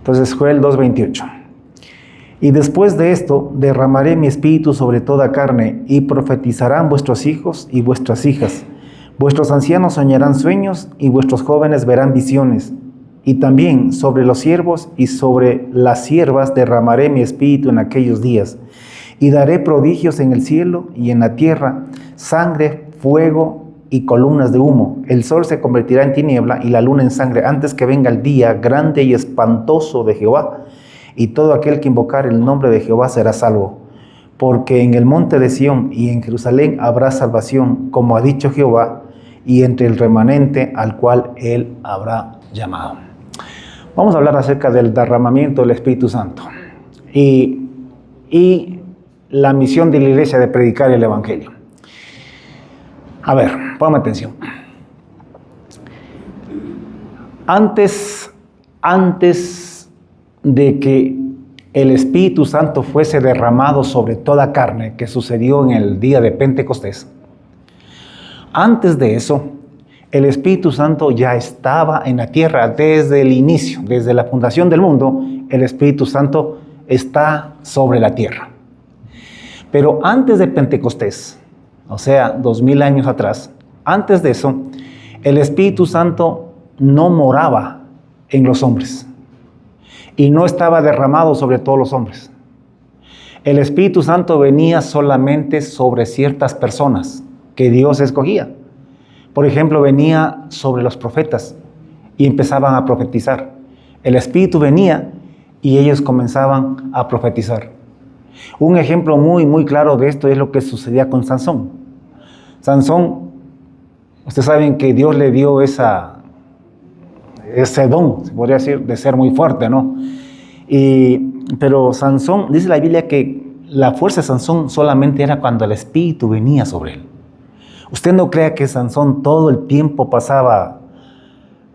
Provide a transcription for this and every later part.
Entonces, Joel 2:28. Y después de esto, derramaré mi espíritu sobre toda carne, y profetizarán vuestros hijos y vuestras hijas. Vuestros ancianos soñarán sueños, y vuestros jóvenes verán visiones. Y también sobre los siervos y sobre las siervas derramaré mi espíritu en aquellos días. Y daré prodigios en el cielo y en la tierra, sangre, fuego y columnas de humo. El sol se convertirá en tiniebla y la luna en sangre antes que venga el día grande y espantoso de Jehová. Y todo aquel que invocar el nombre de Jehová será salvo. Porque en el monte de Sión y en Jerusalén habrá salvación, como ha dicho Jehová, y entre el remanente al cual él habrá llamado. Vamos a hablar acerca del derramamiento del Espíritu Santo y la misión de la iglesia de predicar el Evangelio. A ver, ponme atención. Antes de que el Espíritu Santo fuese derramado sobre toda carne, que sucedió en el día de Pentecostés, antes de eso, el Espíritu Santo ya estaba en la tierra desde el inicio, desde la fundación del mundo. El Espíritu Santo está sobre la tierra. Pero antes de Pentecostés, o sea, 2000 años atrás, antes de eso, el Espíritu Santo no moraba en los hombres y no estaba derramado sobre todos los hombres. El Espíritu Santo venía solamente sobre ciertas personas que Dios escogía. Por ejemplo, venía sobre los profetas y empezaban a profetizar. El Espíritu venía y ellos comenzaban a profetizar. Un ejemplo muy claro de esto es lo que sucedía con Sansón. Sansón, ustedes saben que Dios le dio ese don, se podría decir, de ser muy fuerte, ¿no? Pero Sansón, dice la Biblia que la fuerza de Sansón solamente era cuando el Espíritu venía sobre él. Usted no crea que Sansón todo el tiempo pasaba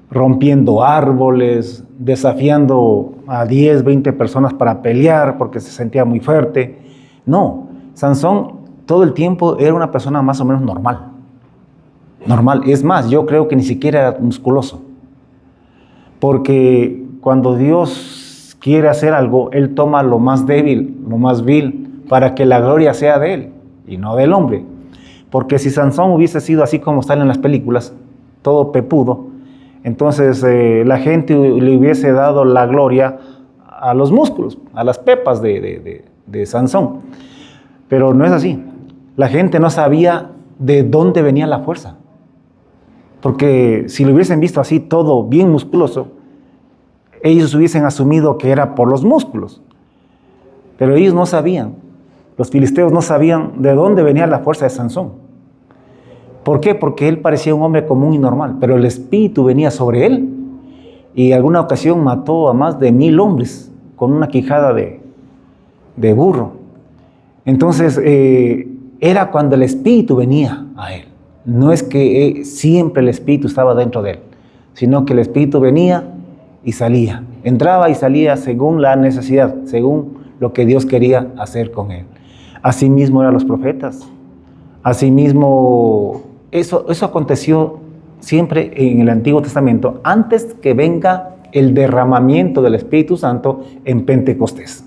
rompiendo árboles, desafiando a 10, 20 personas para pelear porque se sentía muy fuerte. No, Sansón todo el tiempo era una persona más o menos normal. Normal, es más, yo creo que ni siquiera era musculoso. Porque cuando Dios quiere hacer algo, Él toma lo más débil, lo más vil, para que la gloria sea de Él y no del hombre. Porque si Sansón hubiese sido así como sale en las películas, todo pepudo, entonces la gente le hubiese dado la gloria a los músculos, a las pepas de Sansón. Pero no es así. La gente no sabía de dónde venía la fuerza. Porque si lo hubiesen visto así todo bien musculoso, ellos hubiesen asumido que era por los músculos. Pero ellos no sabían. Los filisteos no sabían de dónde venía la fuerza de Sansón. ¿Por qué? Porque él parecía un hombre común y normal, pero el Espíritu venía sobre él y en alguna ocasión mató a más de 1000 hombres con una quijada de burro. Entonces, era cuando el Espíritu venía a él. No es que siempre el Espíritu estaba dentro de él, sino que el Espíritu venía y salía. Entraba y salía según la necesidad, según lo que Dios quería hacer con él. Asimismo eran los profetas. Asimismo, eso aconteció siempre en el Antiguo Testamento, antes que venga el derramamiento del Espíritu Santo en Pentecostés.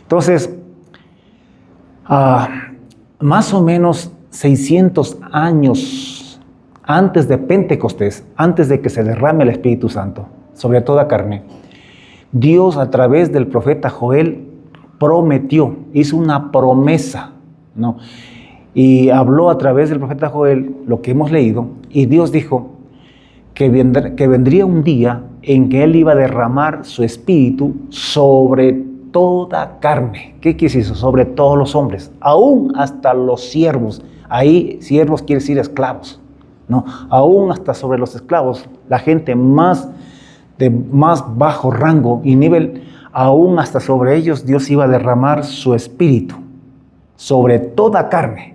Entonces, más o menos 600 años antes de Pentecostés, antes de que se derrame el Espíritu Santo sobre toda carne, Dios a través del profeta Joel prometió, hizo una promesa, ¿no? Y habló a través del profeta Joel lo que hemos leído, y Dios dijo que vendría un día en que Él iba a derramar su espíritu sobre toda carne. ¿Qué quiere decir eso? Sobre todos los hombres, aún hasta los siervos. Ahí siervos quiere decir esclavos, ¿no? Aún hasta sobre los esclavos, la gente de más bajo rango y nivel, aún hasta sobre ellos Dios iba a derramar su espíritu sobre toda carne.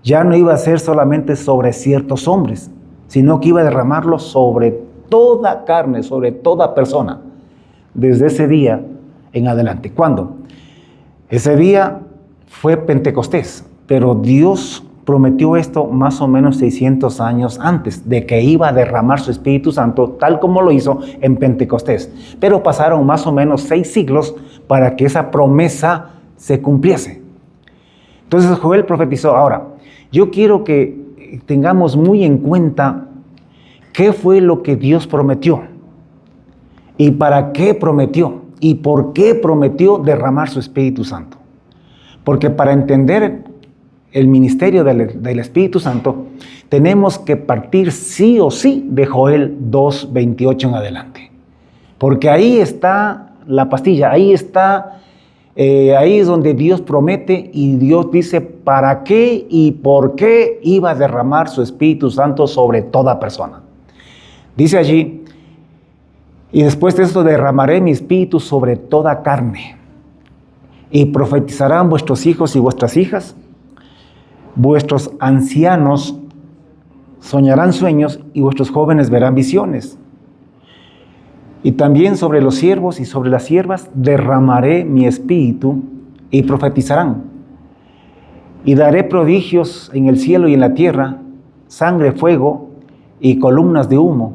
Ya no iba a ser solamente sobre ciertos hombres, sino que iba a derramarlo sobre toda carne, sobre toda persona, desde ese día en adelante. ¿Cuándo? Ese día fue Pentecostés, pero Dios prometió esto más o menos 600 años antes de que iba a derramar su Espíritu Santo, tal como lo hizo en Pentecostés. Pero pasaron más o menos 6 siglos para que esa promesa se cumpliese. Entonces Joel profetizó. Ahora, yo quiero que tengamos muy en cuenta qué fue lo que Dios prometió y para qué prometió y por qué prometió derramar su Espíritu Santo. Porque para entender el ministerio del Espíritu Santo, tenemos que partir sí o sí de Joel 2:28 en adelante. Porque ahí está la pastilla, ahí es donde Dios promete y Dios dice para qué y por qué iba a derramar su Espíritu Santo sobre toda persona. Dice allí, y después de esto derramaré mi Espíritu sobre toda carne, y profetizarán vuestros hijos y vuestras hijas, vuestros ancianos soñarán sueños y vuestros jóvenes verán visiones. Y también sobre los siervos y sobre las siervas derramaré mi espíritu y profetizarán. Y daré prodigios en el cielo y en la tierra, sangre, fuego y columnas de humo.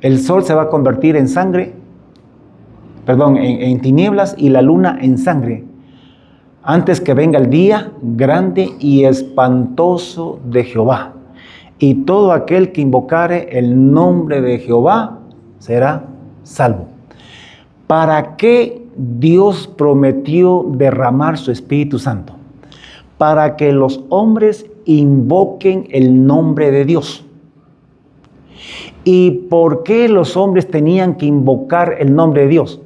El sol se va a convertir en tinieblas y la luna en sangre, antes que venga el día grande y espantoso de Jehová. Y todo aquel que invocare el nombre de Jehová será salvo. ¿Para qué Dios prometió derramar su Espíritu Santo? Para que los hombres invoquen el nombre de Dios. ¿Y por qué los hombres tenían que invocar el nombre de Dios?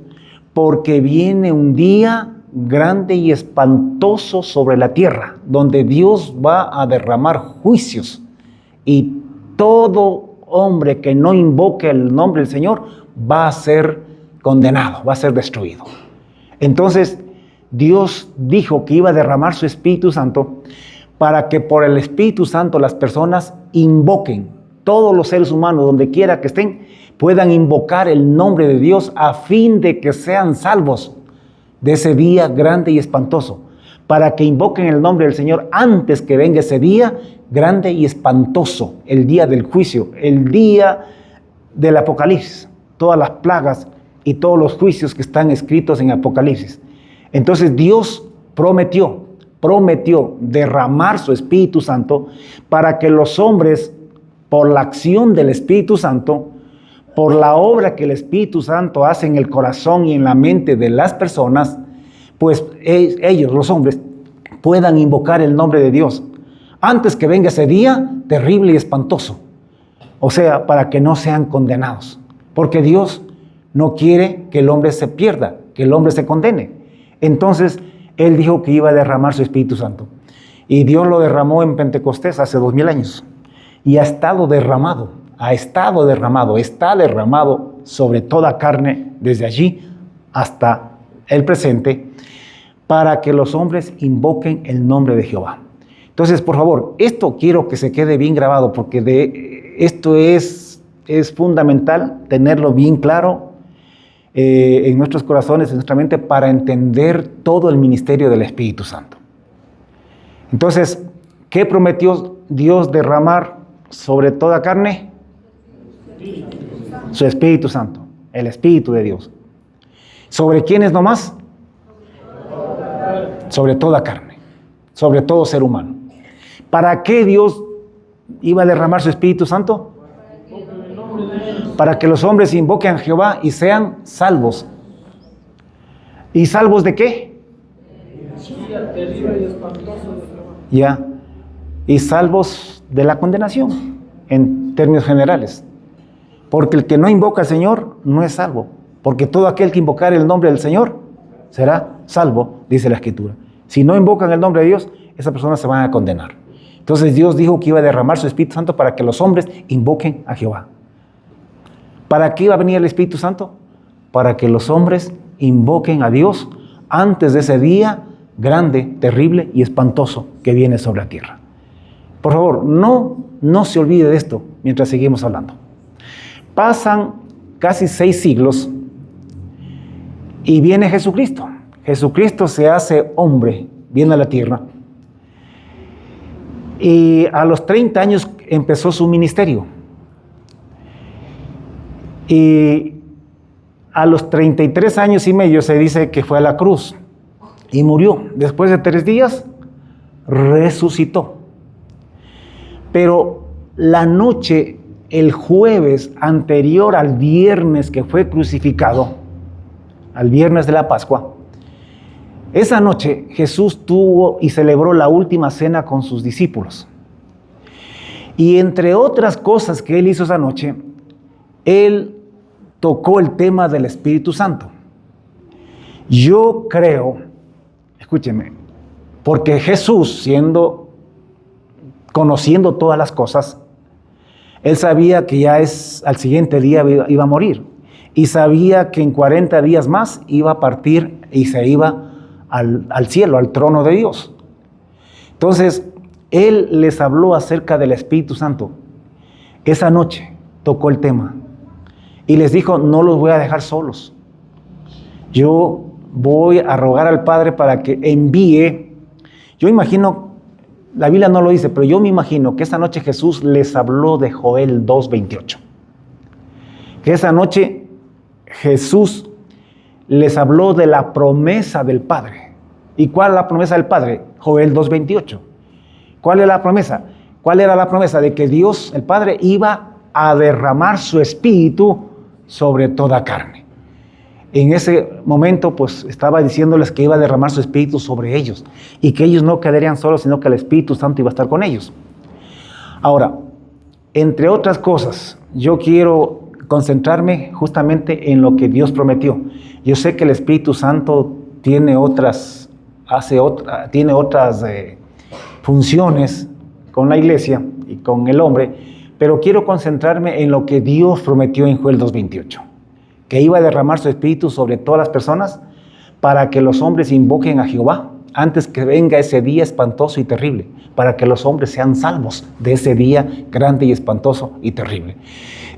Porque viene un día grande y espantoso sobre la tierra, donde Dios va a derramar juicios, y todo hombre que no invoque el nombre del Señor va a ser condenado, va a ser destruido. Entonces, Dios dijo que iba a derramar su Espíritu Santo para que por el Espíritu Santo las personas invoquen, todos los seres humanos, donde quiera que estén, puedan invocar el nombre de Dios a fin de que sean salvos de ese día grande y espantoso, para que invoquen el nombre del Señor antes que venga ese día grande y espantoso, el día del juicio, el día del Apocalipsis, todas las plagas y todos los juicios que están escritos en Apocalipsis. Entonces Dios prometió derramar su Espíritu Santo para que los hombres, por la acción del Espíritu Santo, por la obra que el Espíritu Santo hace en el corazón y en la mente de las personas, pues ellos, los hombres, puedan invocar el nombre de Dios antes que venga ese día terrible y espantoso. O sea, para que no sean condenados. Porque Dios no quiere que el hombre se pierda, que el hombre se condene. Entonces, Él dijo que iba a derramar su Espíritu Santo. Y Dios lo derramó en Pentecostés hace 2000 años. Y está derramado sobre toda carne desde allí hasta el presente, para que los hombres invoquen el nombre de Jehová. Entonces, por favor, esto quiero que se quede bien grabado, porque esto es fundamental tenerlo bien claro en nuestros corazones, en nuestra mente, para entender todo el ministerio del Espíritu Santo. Entonces, ¿qué prometió Dios derramar sobre toda carne? Su Espíritu Santo, el Espíritu de Dios. ¿Sobre quiénes nomás? Sobre toda carne, sobre todo ser humano. ¿Para qué Dios iba a derramar su Espíritu Santo? Para que los hombres invoquen a Jehová y sean salvos. ¿Y salvos de qué? Ya. Y salvos de la condenación, en términos generales. Porque el que no invoca al Señor no es salvo. Porque todo aquel que invocare el nombre del Señor será salvo, dice la Escritura. Si no invocan el nombre de Dios, esas personas se van a condenar. Entonces Dios dijo que iba a derramar su Espíritu Santo para que los hombres invoquen a Jehová. ¿Para qué iba a venir el Espíritu Santo? Para que los hombres invoquen a Dios antes de ese día grande, terrible y espantoso que viene sobre la tierra. Por favor, no se olvide de esto mientras seguimos hablando. Pasan casi 6 siglos y viene Jesucristo. Jesucristo se hace hombre, viene a la tierra. Y a los 30 años empezó su ministerio. Y a los 33 años y medio se dice que fue a la cruz y murió. Después de 3 días, resucitó. Pero la noche, el jueves anterior al viernes que fue crucificado, al viernes de la Pascua, esa noche Jesús tuvo y celebró la última cena con sus discípulos. Y entre otras cosas que él hizo esa noche, él tocó el tema del Espíritu Santo. Yo creo, escúcheme, porque Jesús, conociendo todas las cosas, él sabía que ya al siguiente día iba a morir. Y sabía que en 40 días más iba a partir y se iba al cielo, al trono de Dios. Entonces, él les habló acerca del Espíritu Santo. Esa noche tocó el tema y les dijo: no los voy a dejar solos. Yo voy a rogar al Padre para que envíe. Yo imagino, la Biblia no lo dice, pero yo me imagino que esa noche Jesús les habló de Joel 2:28. Que esa noche Jesús les habló de la promesa del Padre. ¿Y cuál es la promesa del Padre? Joel 2:28. ¿Cuál es la promesa? ¿Cuál era la promesa? De que Dios, el Padre, iba a derramar su Espíritu sobre toda carne. En ese momento, pues, estaba diciéndoles que iba a derramar su Espíritu sobre ellos y que ellos no quedarían solos, sino que el Espíritu Santo iba a estar con ellos. Ahora, entre otras cosas, yo quiero concentrarme justamente en lo que Dios prometió. Yo sé que el Espíritu Santo tiene otras funciones con la iglesia y con el hombre, pero quiero concentrarme en lo que Dios prometió en Joel 2:28, que iba a derramar su Espíritu sobre todas las personas para que los hombres invoquen a Jehová antes que venga ese día espantoso y terrible, para que los hombres sean salvos de ese día grande y espantoso y terrible.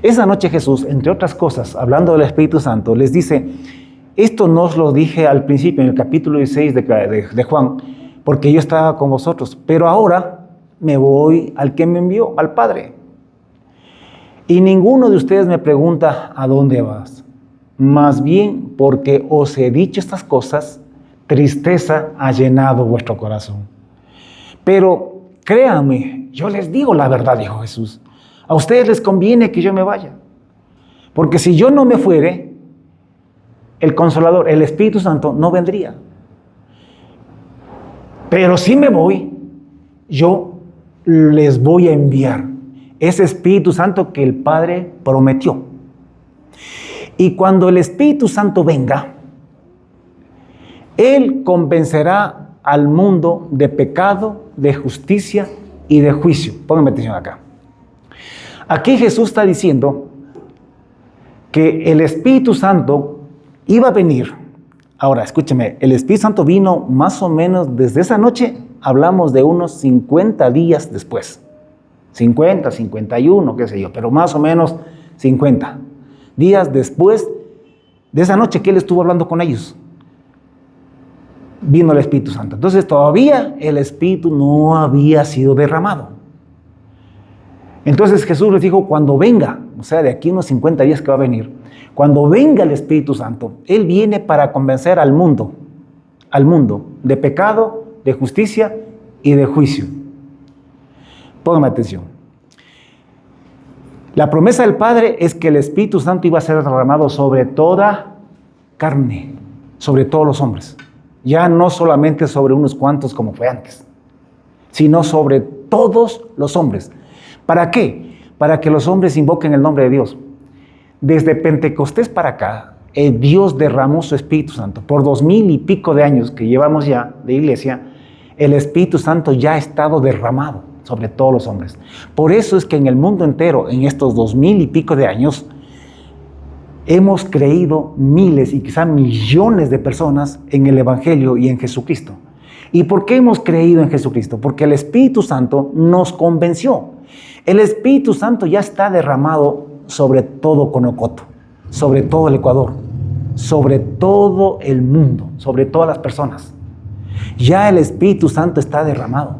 Esa noche Jesús, entre otras cosas, hablando del Espíritu Santo, les dice: esto no os lo dije al principio, en el capítulo 16 de Juan, porque yo estaba con vosotros, pero ahora me voy al que me envió, al Padre. Y ninguno de ustedes me pregunta: ¿a dónde vas? Más bien, porque os he dicho estas cosas, tristeza ha llenado vuestro corazón. Pero créanme, yo les digo la verdad, dijo Jesús. A ustedes les conviene que yo me vaya. Porque si yo no me fuere, el Consolador, el Espíritu Santo, no vendría. Pero si me voy, yo les voy a enviar ese Espíritu Santo que el Padre prometió. Y cuando el Espíritu Santo venga, Él convencerá al mundo de pecado, de justicia y de juicio. Pónganme atención acá. Aquí Jesús está diciendo que el Espíritu Santo iba a venir. Ahora, escúcheme, el Espíritu Santo vino más o menos desde esa noche, hablamos de unos 50 días después. 50, 51, qué sé yo, pero más o menos 50 días después de esa noche que Él estuvo hablando con ellos. Vino el Espíritu Santo. Entonces todavía el Espíritu no había sido derramado. Entonces Jesús les dijo: cuando venga, o sea, de aquí unos 50 días que va a venir, cuando venga el Espíritu Santo, Él viene para convencer al mundo de pecado, de justicia y de juicio. Pónganme atención. La promesa del Padre es que el Espíritu Santo iba a ser derramado sobre toda carne, sobre todos los hombres. Ya no solamente sobre unos cuantos como fue antes, sino sobre todos los hombres. ¿Para qué? Para que los hombres invoquen el nombre de Dios. Desde Pentecostés para acá, Dios derramó su Espíritu Santo. Por 2000 y pico de años que llevamos ya de iglesia, el Espíritu Santo ya ha estado derramado sobre todos los hombres. Por eso es que en el mundo entero, en estos 2000 y pico de años, hemos creído miles y quizá millones de personas en el Evangelio y en Jesucristo. ¿Y por qué hemos creído en Jesucristo? Porque el Espíritu Santo nos convenció. El Espíritu Santo ya está derramado sobre todo Conocoto, sobre todo el Ecuador, sobre todo el mundo, sobre todas las personas. Ya el Espíritu Santo está derramado.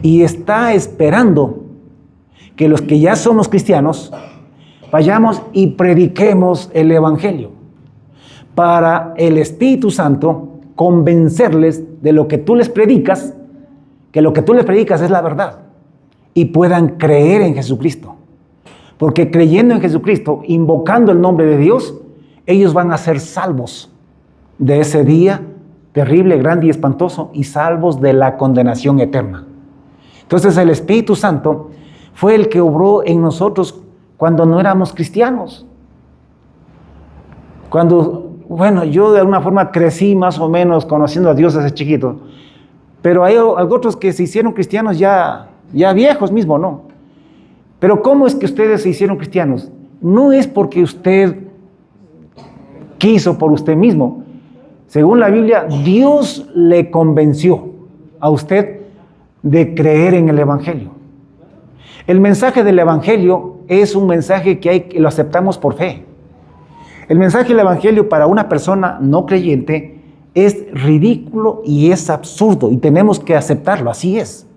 Y está esperando que los que ya somos cristianos vayamos y prediquemos el Evangelio para el Espíritu Santo convencerles de lo que tú les predicas, que lo que tú les predicas es la verdad, y puedan creer en Jesucristo. Porque creyendo en Jesucristo, invocando el nombre de Dios, ellos van a ser salvos de ese día terrible, grande y espantoso, y salvos de la condenación eterna. Entonces el Espíritu Santo fue el que obró en nosotros cuando no éramos cristianos. Bueno, yo de alguna forma crecí más o menos conociendo a Dios desde chiquito, pero hay otros que se hicieron cristianos ya viejos mismo, ¿no? Pero ¿cómo es que ustedes se hicieron cristianos? No es porque usted quiso por usted mismo. Según la Biblia, Dios le convenció a usted de creer en el Evangelio. El mensaje del Evangelio es un mensaje que lo aceptamos por fe. El mensaje del Evangelio para una persona no creyente es ridículo y es absurdo, y tenemos que aceptarlo, así es.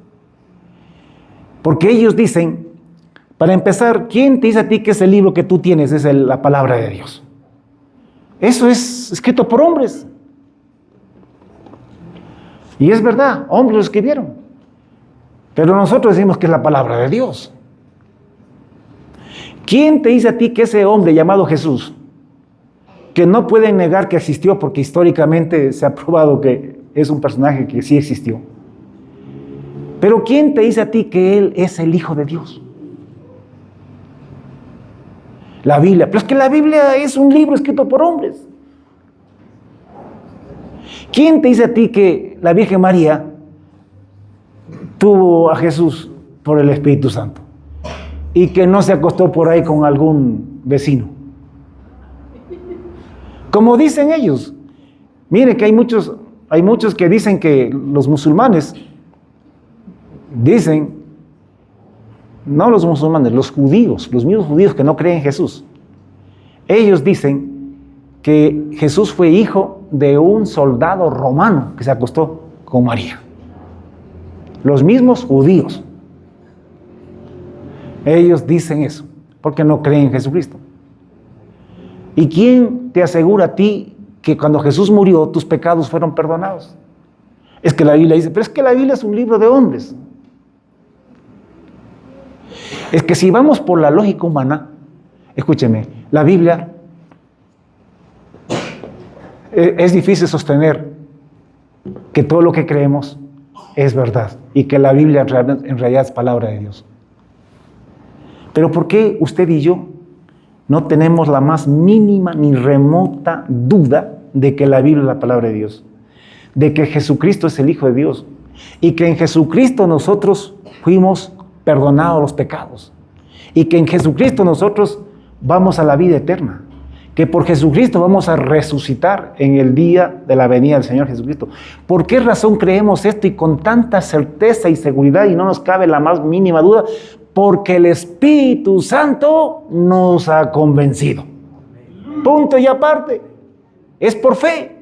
Porque ellos dicen, para empezar, ¿quién te dice a ti que ese libro que tú tienes es la palabra de Dios? Eso es escrito por hombres. Y es verdad, hombres lo escribieron. Pero nosotros decimos que es la palabra de Dios. ¿Quién te dice a ti que ese hombre llamado Jesús, que no pueden negar que existió porque históricamente se ha probado que es un personaje que sí existió, pero quién te dice a ti que Él es el Hijo de Dios? La Biblia. Pero es que la Biblia es un libro escrito por hombres. ¿Quién te dice a ti que la Virgen María tuvo a Jesús por el Espíritu Santo y que no se acostó por ahí con algún vecino? Como dicen ellos. Mire que hay muchos que dicen que los musulmanes dicen, no los musulmanes, los judíos, los mismos judíos que no creen en Jesús, ellos dicen que Jesús fue hijo de un soldado romano que se acostó con María. Los mismos judíos. Ellos dicen eso, porque no creen en Jesucristo. ¿Y quién te asegura a ti que cuando Jesús murió, tus pecados fueron perdonados? Es que la Biblia dice, pero es que la Biblia es un libro de hombres. Es que si vamos por la lógica humana, escúcheme, la Biblia es difícil sostener que todo lo que creemos es verdad y que la Biblia en realidad es palabra de Dios. Pero ¿por qué usted y yo no tenemos la más mínima ni remota duda de que la Biblia es la palabra de Dios? De que Jesucristo es el Hijo de Dios y que en Jesucristo nosotros fuimos perdonados los pecados y que en Jesucristo nosotros vamos a la vida eterna, que por Jesucristo vamos a resucitar en el día de la venida del Señor Jesucristo. ¿Por qué razón creemos esto y con tanta certeza y seguridad y no nos cabe la más mínima duda? Porque el Espíritu Santo nos ha convencido. Punto y aparte. Es por fe.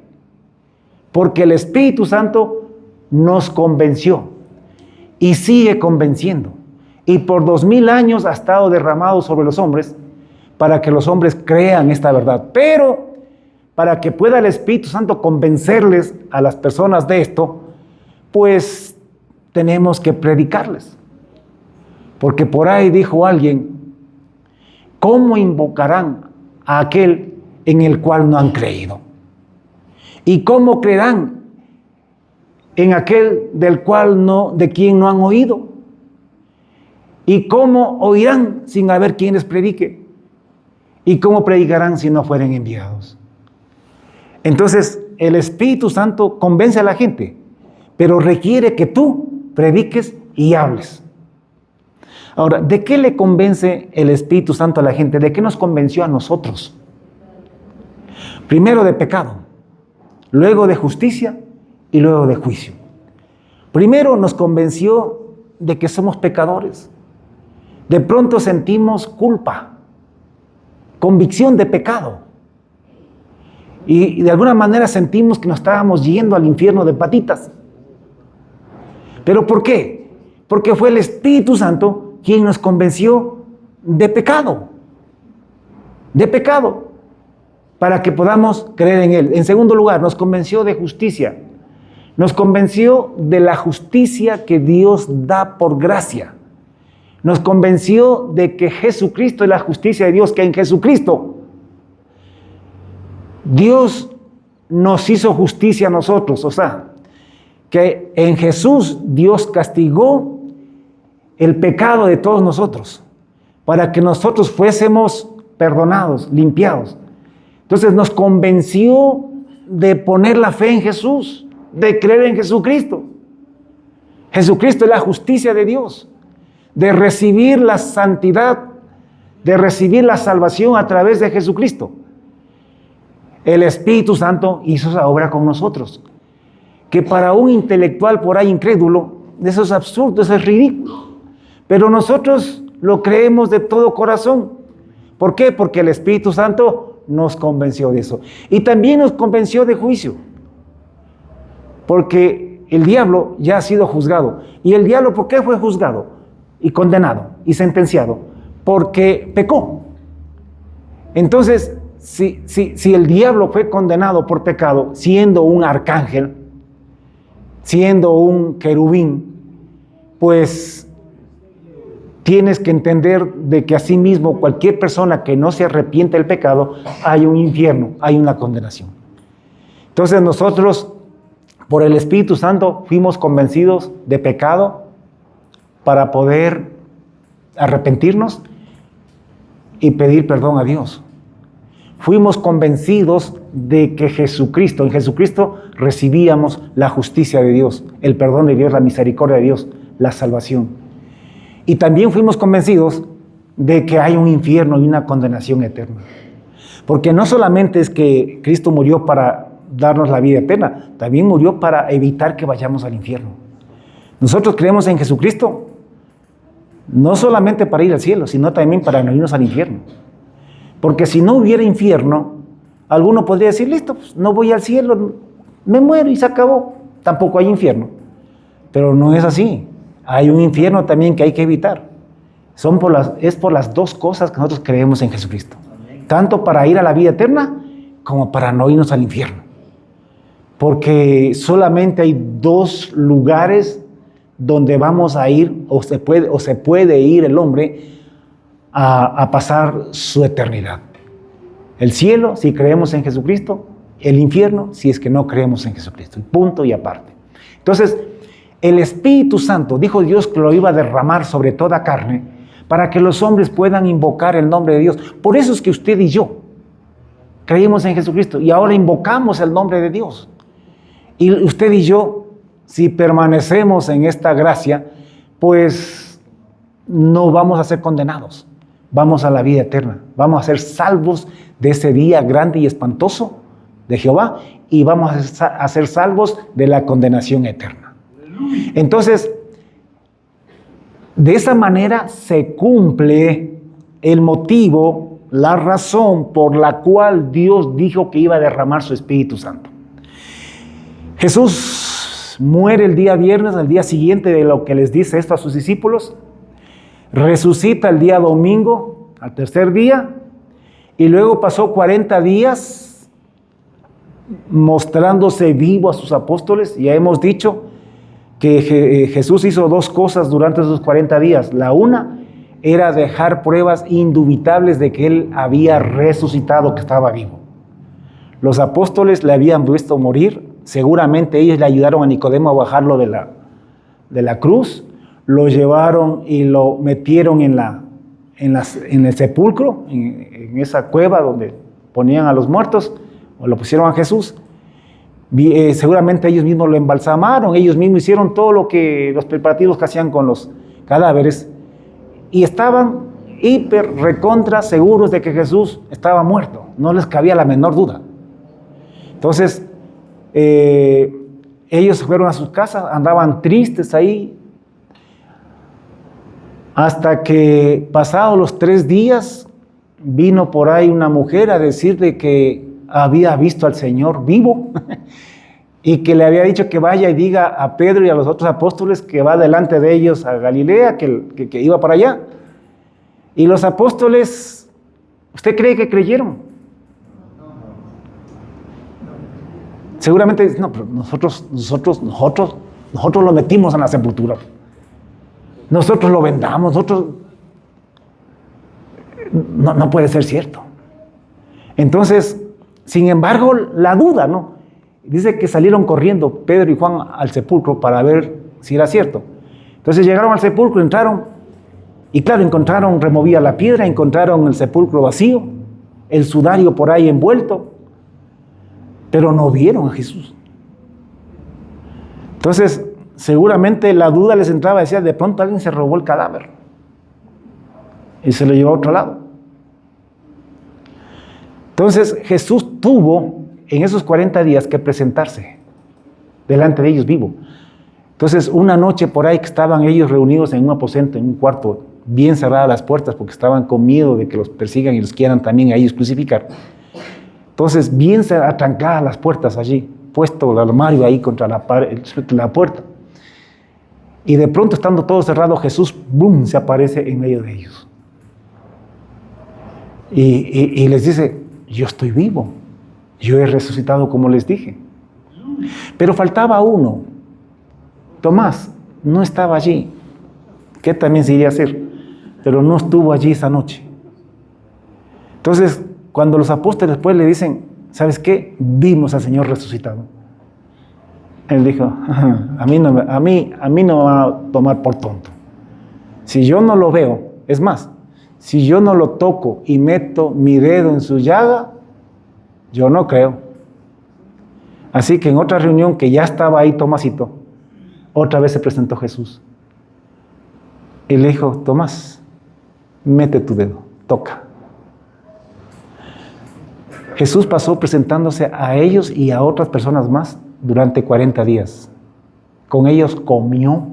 Porque el Espíritu Santo nos convenció y sigue convenciendo. Y por 2000 años ha estado derramado sobre los hombres para que los hombres crean esta verdad. Pero para que pueda el Espíritu Santo convencerles a las personas de esto, pues tenemos que predicarles. Porque por ahí dijo alguien, ¿cómo invocarán a aquel en el cual no han creído? ¿Y cómo creerán en aquel de quien no han oído? ¿Y cómo oirán sin haber quien les predique? ¿Y cómo predicarán si no fueren enviados? Entonces, el Espíritu Santo convence a la gente, pero requiere que tú prediques y hables. Ahora, ¿de qué le convence el Espíritu Santo a la gente? ¿De qué nos convenció a nosotros? Primero de pecado, luego de justicia y luego de juicio. Primero nos convenció de que somos pecadores. De pronto sentimos culpa, convicción de pecado. Y de alguna manera sentimos que nos estábamos yendo al infierno de patitas. ¿Pero por qué? Porque fue el Espíritu Santo quien nos convenció de pecado. De pecado. Para que podamos creer en Él. En segundo lugar, nos convenció de justicia. Nos convenció de la justicia que Dios da por gracia. Nos convenció de que Jesucristo es la justicia de Dios, que en Jesucristo Dios nos hizo justicia a nosotros. O sea, que en Jesús Dios castigó el pecado de todos nosotros, para que nosotros fuésemos perdonados, limpiados. Entonces nos convenció de poner la fe en Jesús, de creer en Jesucristo. Jesucristo es la justicia de Dios, de recibir la santidad, de recibir la salvación a través de Jesucristo. El Espíritu Santo hizo esa obra con nosotros, que para un intelectual por ahí incrédulo, eso es absurdo, eso es ridículo. Pero nosotros lo creemos de todo corazón. ¿Por qué? Porque el Espíritu Santo nos convenció de eso. Y también nos convenció de juicio. Porque el diablo ya ha sido juzgado. ¿Y el diablo por qué fue juzgado y condenado y sentenciado? Porque pecó. Entonces, si el diablo fue condenado por pecado, siendo un arcángel, siendo un querubín, pues tienes que entender de que asimismo cualquier persona que no se arrepiente del pecado, hay un infierno, hay una condenación. Entonces nosotros, por el Espíritu Santo, fuimos convencidos de pecado para poder arrepentirnos y pedir perdón a Dios. Fuimos convencidos de que en Jesucristo recibíamos la justicia de Dios, el perdón de Dios, la misericordia de Dios, la salvación. Y también fuimos convencidos de que hay un infierno y una condenación eterna. Porque no solamente es que Cristo murió para darnos la vida eterna, también murió para evitar que vayamos al infierno. Nosotros creemos en Jesucristo, no solamente para ir al cielo, sino también para no irnos al infierno. Porque si no hubiera infierno, alguno podría decir, listo, pues no voy al cielo, me muero y se acabó. Tampoco hay infierno. Pero no es así. Hay un infierno también que hay que evitar. Es por las dos cosas que nosotros creemos en Jesucristo. Tanto para ir a la vida eterna, como para no irnos al infierno. Porque solamente hay dos lugares donde vamos a ir, o se puede ir el hombre a pasar su eternidad. El cielo, si creemos en Jesucristo; el infierno, si es que no creemos en Jesucristo. Punto y aparte. Entonces, el Espíritu Santo, dijo Dios que lo iba a derramar sobre toda carne, para que los hombres puedan invocar el nombre de Dios. Por eso es que usted y yo creímos en Jesucristo y ahora invocamos el nombre de Dios. Y usted y yo, si permanecemos en esta gracia, pues no vamos a ser condenados. Vamos a la vida eterna. Vamos a ser salvos de ese día grande y espantoso de Jehová, y vamos a ser salvos de la condenación eterna. Entonces, de esa manera se cumple el motivo, la razón por la cual Dios dijo que iba a derramar su Espíritu Santo. Jesús muere el día viernes, al día siguiente de lo que les dice esto a sus discípulos. Resucita el día domingo, al tercer día, y luego pasó 40 días mostrándose vivo a sus apóstoles. Ya hemos dicho que Jesús hizo dos cosas durante esos 40 días. La una era dejar pruebas indubitables de que Él había resucitado, que estaba vivo. Los apóstoles le habían visto morir. Seguramente ellos le ayudaron a Nicodemo a bajarlo de la cruz. Lo llevaron y lo metieron en el sepulcro, en esa cueva donde ponían a los muertos, o lo pusieron a Jesús. Seguramente ellos mismos lo embalsamaron, ellos mismos hicieron todo los preparativos que hacían con los cadáveres, y estaban recontra seguros de que Jesús estaba muerto. No les cabía la menor duda. Entonces, ellos fueron a sus casas, andaban tristes ahí, hasta que pasados los 3 días, vino por ahí una mujer a decirle que había visto al Señor vivo. y que le había dicho que vaya y diga a Pedro y a los otros apóstoles que va delante de ellos a Galilea, que iba para allá. Y los apóstoles, ¿usted cree que creyeron? Seguramente, no, pero nosotros lo metimos en la sepultura. Nosotros lo vendamos, no puede ser cierto. Entonces, sin embargo, la duda, ¿no? Dice que salieron corriendo Pedro y Juan al sepulcro para ver si era cierto. Entonces llegaron al sepulcro, entraron, y claro, encontraron, removía la piedra, encontraron el sepulcro vacío, el sudario por ahí envuelto, pero no vieron a Jesús. Entonces, seguramente la duda les entraba, decía, de pronto alguien se robó el cadáver y se lo llevó a otro lado. Entonces, Jesús tuvo en esos 40 días que presentarse delante de ellos vivo. Entonces, una noche por ahí que estaban ellos reunidos en un aposento, en un cuarto, bien cerradas las puertas, porque estaban con miedo de que los persigan y los quieran también a ellos crucificar. Entonces, bien atrancadas las puertas allí, puesto el armario ahí contra la puerta. Y de pronto, estando todo cerrado, Jesús, ¡bum!, se aparece en medio de ellos. Y les dice, yo estoy vivo, yo he resucitado como les dije. Pero faltaba uno. Tomás no estaba allí, que también se iría a hacer, pero no estuvo allí esa noche. Entonces, cuando los apóstoles después le dicen, ¿sabes qué? Vimos al Señor resucitado. Él dijo, a mí no me va a tomar por tonto. Si yo no lo veo, es más, si yo no lo toco y meto mi dedo en su llaga, yo no creo. Así que en otra reunión que ya estaba ahí Tomasito, otra vez se presentó Jesús. Y le dijo, Tomás, mete tu dedo, toca. Jesús pasó presentándose a ellos y a otras personas más durante 40 días. Con ellos comió.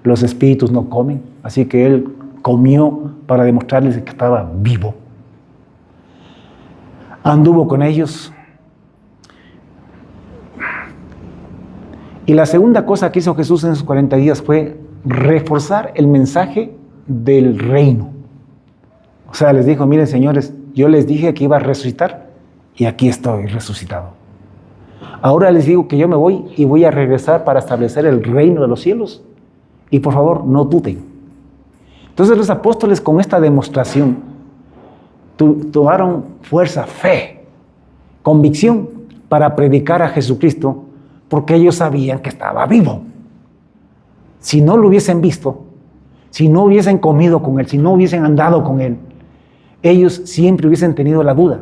Los espíritus no comen, así que Él comió para demostrarles que estaba vivo. Anduvo con ellos. Y la segunda cosa que hizo Jesús en esos 40 días fue reforzar el mensaje del reino. O sea, les dijo, miren señores, yo les dije que iba a resucitar y aquí estoy resucitado. Ahora les digo que yo me voy y voy a regresar para establecer el reino de los cielos. Y por favor, no duden. Entonces los apóstoles con esta demostración tomaron fuerza, fe, convicción para predicar a Jesucristo porque ellos sabían que estaba vivo. Si no lo hubiesen visto, si no hubiesen comido con Él, si no hubiesen andado con Él, ellos siempre hubiesen tenido la duda,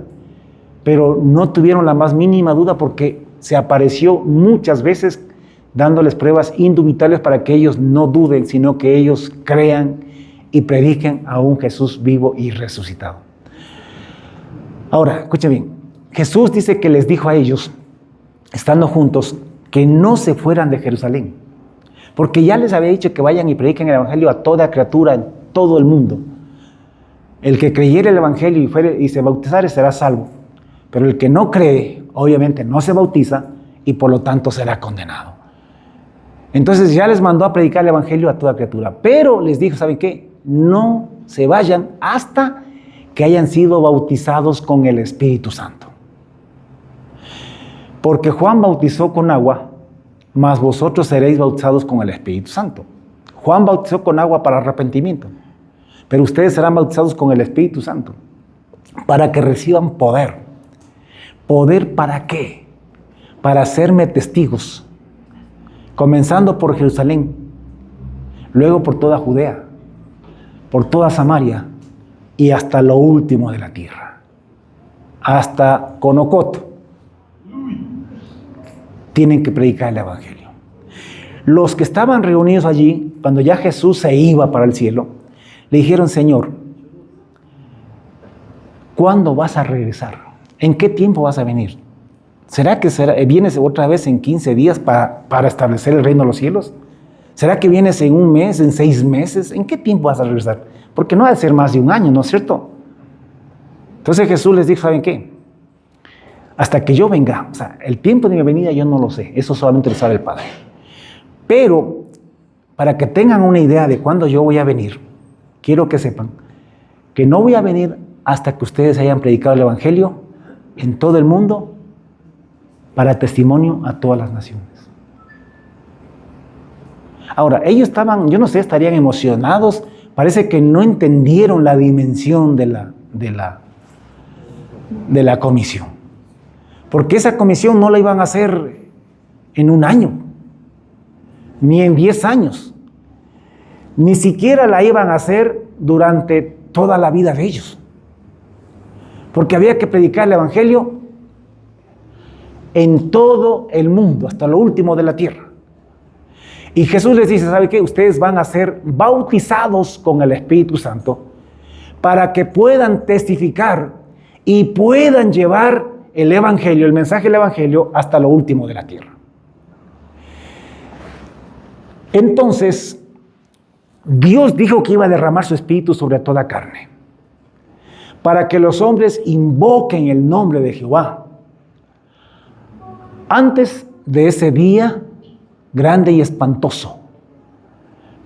pero no tuvieron la más mínima duda porque se apareció muchas veces dándoles pruebas indubitables para que ellos no duden, sino que ellos crean y prediquen a un Jesús vivo y resucitado. Ahora, escuchen bien, Jesús dice que les dijo a ellos, estando juntos, que no se fueran de Jerusalén, porque ya les había dicho que vayan y prediquen el Evangelio a toda criatura en todo el mundo. El que creyere el Evangelio y se bautizare será salvo, pero el que no cree, obviamente no se bautiza y por lo tanto será condenado. Entonces ya les mandó a predicar el Evangelio a toda criatura, pero les dijo, ¿saben qué? No se vayan hasta que hayan sido bautizados con el Espíritu Santo. Porque Juan bautizó con agua, mas vosotros seréis bautizados con el Espíritu Santo. Juan bautizó con agua para arrepentimiento, pero ustedes serán bautizados con el Espíritu Santo para que reciban poder. ¿Poder para qué? Para hacerme testigos, comenzando por Jerusalén, luego por toda Judea, por toda Samaria y hasta lo último de la tierra, hasta Conocot. Tienen que predicar el Evangelio. Los que estaban reunidos allí, cuando ya Jesús se iba para el cielo, le dijeron, Señor, ¿cuándo vas a regresar? ¿En qué tiempo vas a venir? ¿Será que vienes otra vez en 15 días para establecer el reino de los cielos? ¿Será que vienes en un mes, en 6 meses? ¿En qué tiempo vas a regresar? Porque no ha de ser más de un año, ¿no es cierto? Entonces Jesús les dijo, ¿saben qué? hasta que yo venga. O sea, el tiempo de mi venida yo no lo sé, eso solamente lo sabe el Padre. Pero, para que tengan una idea de cuándo yo voy a venir, quiero que sepan que no voy a venir hasta que ustedes hayan predicado el Evangelio en todo el mundo para testimonio a todas las naciones. Ahora, ellos estaban, yo no sé, estarían emocionados, parece que no entendieron la dimensión de la comisión. Porque esa comisión no la iban a hacer en un año, ni en 10 años, ni siquiera la iban a hacer durante toda la vida de ellos. Porque había que predicar el Evangelio en todo el mundo, hasta lo último de la tierra. Y Jesús les dice, ¿sabe qué? Ustedes van a ser bautizados con el Espíritu Santo para que puedan testificar y puedan llevar el Evangelio, el mensaje del Evangelio, hasta lo último de la tierra. Entonces, Dios dijo que iba a derramar su Espíritu sobre toda carne, para que los hombres invoquen el nombre de Jehová. Antes de ese día grande y espantoso,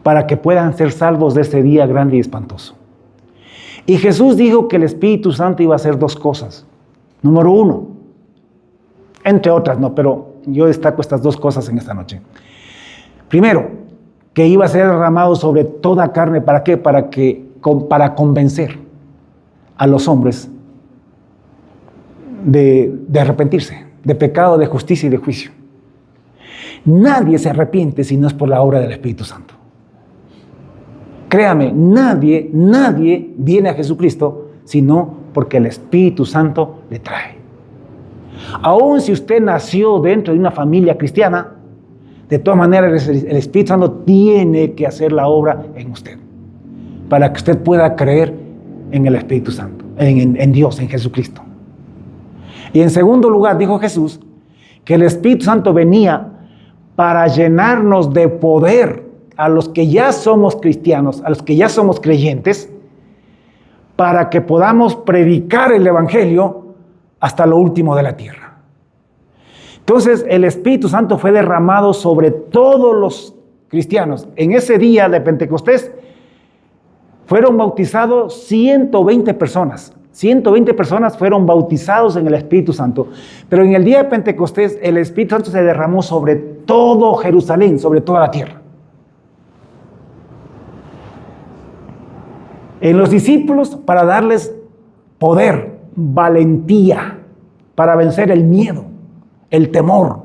para que puedan ser salvos de ese día grande y espantoso. Y Jesús dijo que el Espíritu Santo iba a hacer 2 cosas. Número 1, entre otras, no, pero yo destaco estas 2 cosas en esta noche. Primero, que iba a ser derramado sobre toda carne. ¿Para qué? Para convencer a los hombres de arrepentirse, de pecado, de justicia y de juicio. Nadie se arrepiente si no es por la obra del Espíritu Santo. Créame, nadie viene a Jesucristo sino porque el Espíritu Santo le trae. Aun si usted nació dentro de una familia cristiana, de todas maneras el Espíritu Santo tiene que hacer la obra en usted, para que usted pueda creer en el Espíritu Santo, en Dios, en Jesucristo. Y en segundo lugar, dijo Jesús, que el Espíritu Santo venía para llenarnos de poder a los que ya somos cristianos, a los que ya somos creyentes, para que podamos predicar el Evangelio hasta lo último de la tierra. Entonces, el Espíritu Santo fue derramado sobre todos los cristianos. En ese día de Pentecostés fueron bautizados 120 personas. 120 personas fueron bautizados en el Espíritu Santo. Pero en el día de Pentecostés, el Espíritu Santo se derramó sobre todo Jerusalén, sobre toda la tierra. En los discípulos, para darles poder, valentía, para vencer el miedo, el temor,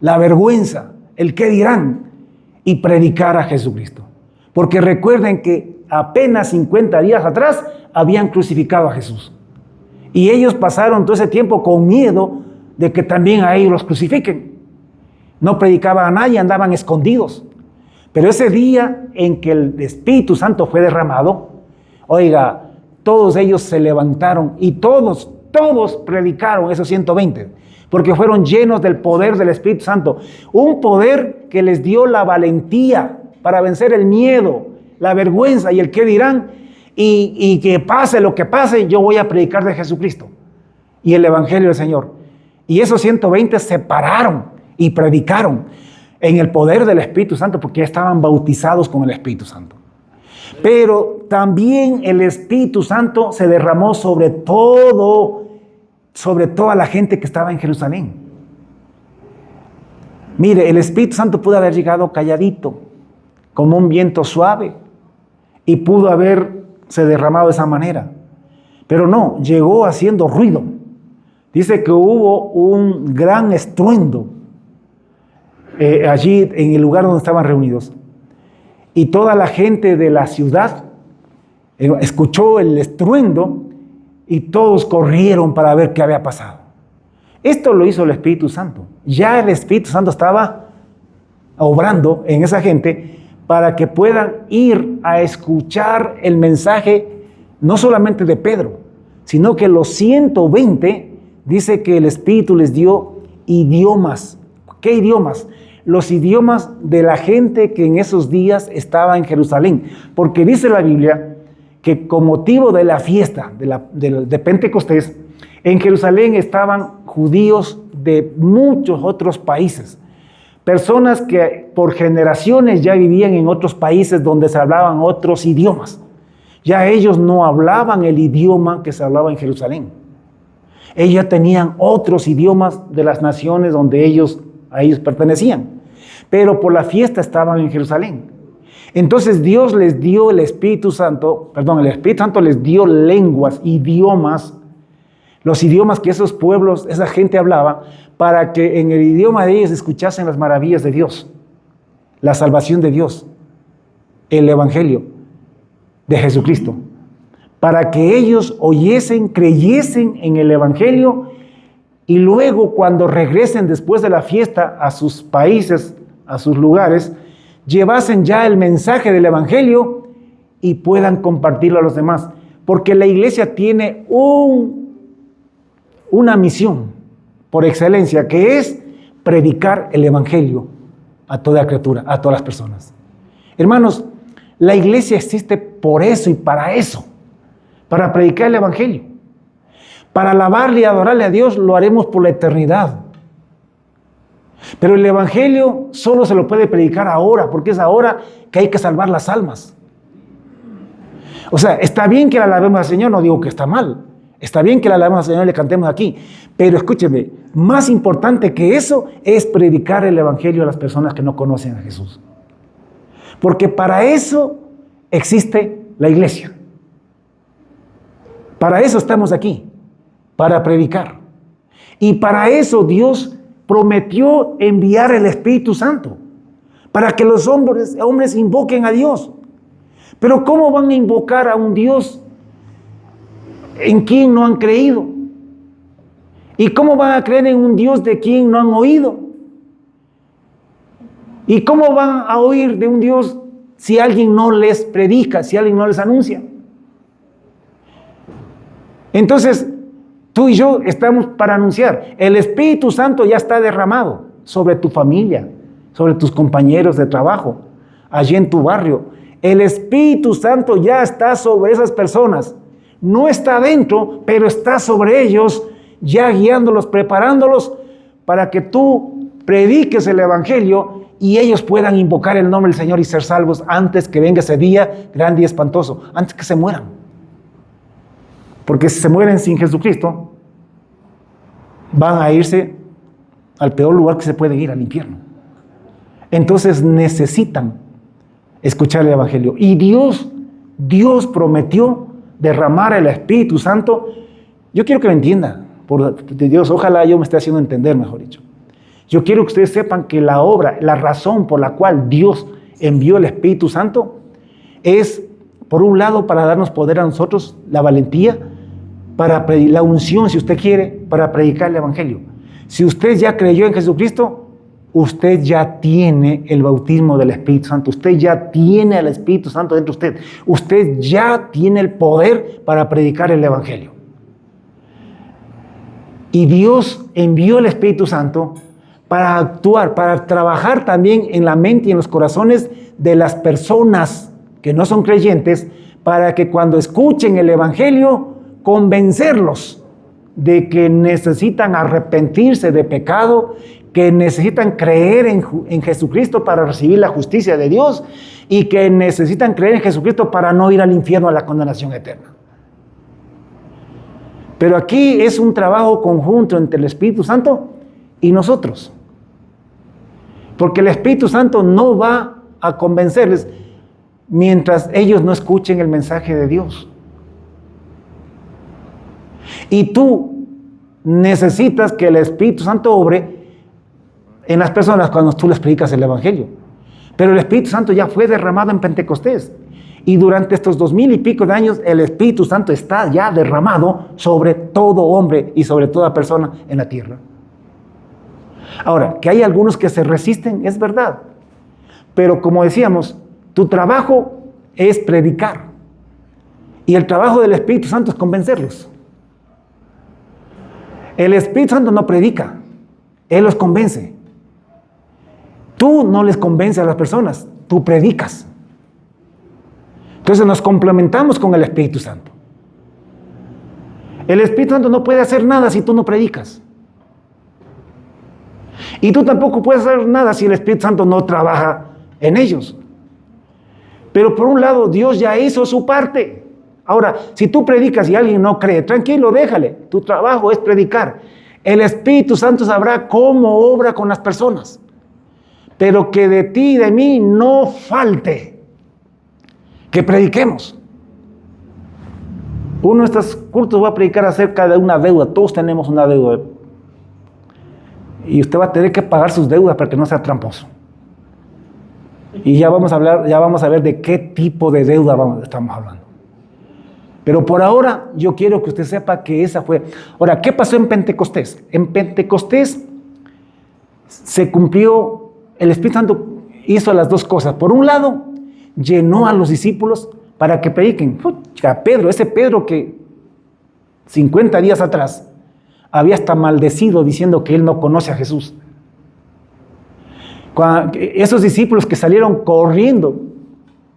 la vergüenza, el qué dirán, y predicar a Jesucristo. Porque recuerden que apenas 50 días atrás habían crucificado a Jesús. Y ellos pasaron todo ese tiempo con miedo de que también a ellos los crucifiquen. No predicaban a nadie, andaban escondidos. Pero ese día en que el Espíritu Santo fue derramado, oiga, todos ellos se levantaron y todos predicaron, esos 120, porque fueron llenos del poder del Espíritu Santo. Un poder que les dio la valentía para vencer el miedo, la vergüenza y el qué dirán, y que pase lo que pase, yo voy a predicar de Jesucristo y el Evangelio del Señor. Y esos 120 se pararon y predicaron en el poder del Espíritu Santo, porque ya estaban bautizados con el Espíritu Santo. Pero también el Espíritu Santo se derramó sobre toda la gente que estaba en Jerusalén. Mire, el Espíritu Santo pudo haber llegado calladito, como un viento suave, y pudo haberse derramado de esa manera. Pero no, llegó haciendo ruido. Dice que hubo un gran estruendo allí en el lugar donde estaban reunidos. Y toda la gente de la ciudad escuchó el estruendo y todos corrieron para ver qué había pasado. Esto lo hizo el Espíritu Santo. Ya el Espíritu Santo estaba obrando en esa gente para que puedan ir a escuchar el mensaje, no solamente de Pedro, sino que los 120, dice que el Espíritu les dio idiomas. ¿Qué idiomas? Los idiomas de la gente que en esos días estaba en Jerusalén. Porque dice la Biblia que con motivo de la fiesta de Pentecostés, en Jerusalén estaban judíos de muchos otros países. Personas que por generaciones ya vivían en otros países donde se hablaban otros idiomas. Ya ellos no hablaban el idioma que se hablaba en Jerusalén. Ellos ya tenían otros idiomas de las naciones donde a ellos pertenecían. Pero por la fiesta estaban en Jerusalén. Entonces Dios les dio el Espíritu Santo les dio lenguas, idiomas, los idiomas que esos pueblos, esa gente hablaba, para que en el idioma de ellos escuchasen las maravillas de Dios, la salvación de Dios, el Evangelio de Jesucristo, para que ellos oyesen, creyesen en el Evangelio y luego cuando regresen después de la fiesta a sus países, a sus lugares, llevasen ya el mensaje del Evangelio y puedan compartirlo a los demás. Porque la iglesia tiene una misión por excelencia, que es predicar el Evangelio a toda criatura, a todas las personas. Hermanos, la iglesia existe por eso y para eso, para predicar el Evangelio. Para alabarle y adorarle a Dios lo haremos por la eternidad. Pero el Evangelio solo se lo puede predicar ahora, porque es ahora que hay que salvar las almas. O sea, está bien que le alabemos al Señor, no digo que está mal. Está bien que le alabemos al Señor y le cantemos aquí. Pero escúcheme, más importante que eso es predicar el Evangelio a las personas que no conocen a Jesús. Porque para eso existe la iglesia. Para eso estamos aquí, para predicar. Y para eso Dios prometió enviar el Espíritu Santo, para que los hombres invoquen a Dios. Pero ¿cómo van a invocar a un Dios en quien no han creído? ¿Y cómo van a creer en un Dios de quien no han oído? ¿Y cómo van a oír de un Dios si alguien no les predica, si alguien no les anuncia? Entonces, tú y yo estamos para anunciar. El Espíritu Santo ya está derramado sobre tu familia, sobre tus compañeros de trabajo, allí en tu barrio. El Espíritu Santo ya está sobre esas personas. No está dentro, pero está sobre ellos, ya guiándolos, preparándolos para que tú prediques el Evangelio y ellos puedan invocar el nombre del Señor y ser salvos antes que venga ese día grande y espantoso, antes que se mueran. Porque si se mueren sin Jesucristo, van a irse al peor lugar que se puede ir, al infierno. Entonces necesitan escuchar el Evangelio. Y Dios prometió derramar el Espíritu Santo. Yo quiero que me entienda, por Dios, ojalá yo me esté haciendo entender, mejor dicho. Yo quiero que ustedes sepan que la obra, la razón por la cual Dios envió el Espíritu Santo es, por un lado, para darnos poder a nosotros, la valentía, para la unción, si usted quiere, para predicar el Evangelio. Si usted ya creyó en Jesucristo, usted ya tiene el bautismo del Espíritu Santo. Usted ya tiene el Espíritu Santo dentro de usted. Usted ya tiene el poder para predicar el Evangelio. Y Dios envió el Espíritu Santo para actuar, para trabajar también en la mente y en los corazones de las personas que no son creyentes, para que cuando escuchen el Evangelio, convencerlos de que necesitan arrepentirse de pecado, que necesitan creer en Jesucristo para recibir la justicia de Dios y que necesitan creer en Jesucristo para no ir al infierno, a la condenación eterna. Pero aquí es un trabajo conjunto entre el Espíritu Santo y nosotros. Porque el Espíritu Santo no va a convencerles mientras ellos no escuchen el mensaje de Dios. Y tú necesitas que el Espíritu Santo obre en las personas cuando tú les predicas el Evangelio. Pero el Espíritu Santo ya fue derramado en Pentecostés. Y durante estos 2000 y pico de años, el Espíritu Santo está ya derramado sobre todo hombre y sobre toda persona en la tierra. Ahora, que hay algunos que se resisten, es verdad. Pero como decíamos, tu trabajo es predicar. Y el trabajo del Espíritu Santo es convencerlos. El Espíritu Santo no predica, Él los convence. Tú no les convences a las personas, tú predicas. Entonces nos complementamos con el Espíritu Santo. El Espíritu Santo no puede hacer nada si tú no predicas. Y tú tampoco puedes hacer nada si el Espíritu Santo no trabaja en ellos. Pero por un lado, Dios ya hizo su parte. Ahora, si tú predicas y alguien no cree, tranquilo, déjale. Tu trabajo es predicar. El Espíritu Santo sabrá cómo obra con las personas. Pero que de ti y de mí no falte que prediquemos. Uno de estos cultos va a predicar acerca de una deuda. Todos tenemos una deuda. Y usted va a tener que pagar sus deudas para que no sea tramposo. Y ya vamos a ver de qué tipo de deuda estamos hablando. Pero por ahora yo quiero que usted sepa que esa fue. Ahora, ¿qué pasó en Pentecostés? En Pentecostés se cumplió, el Espíritu Santo hizo las dos cosas. Por un lado, llenó a los discípulos para que prediquen. Ese Pedro que 50 días atrás había hasta maldecido diciendo que él no conoce a Jesús. Esos discípulos que salieron corriendo,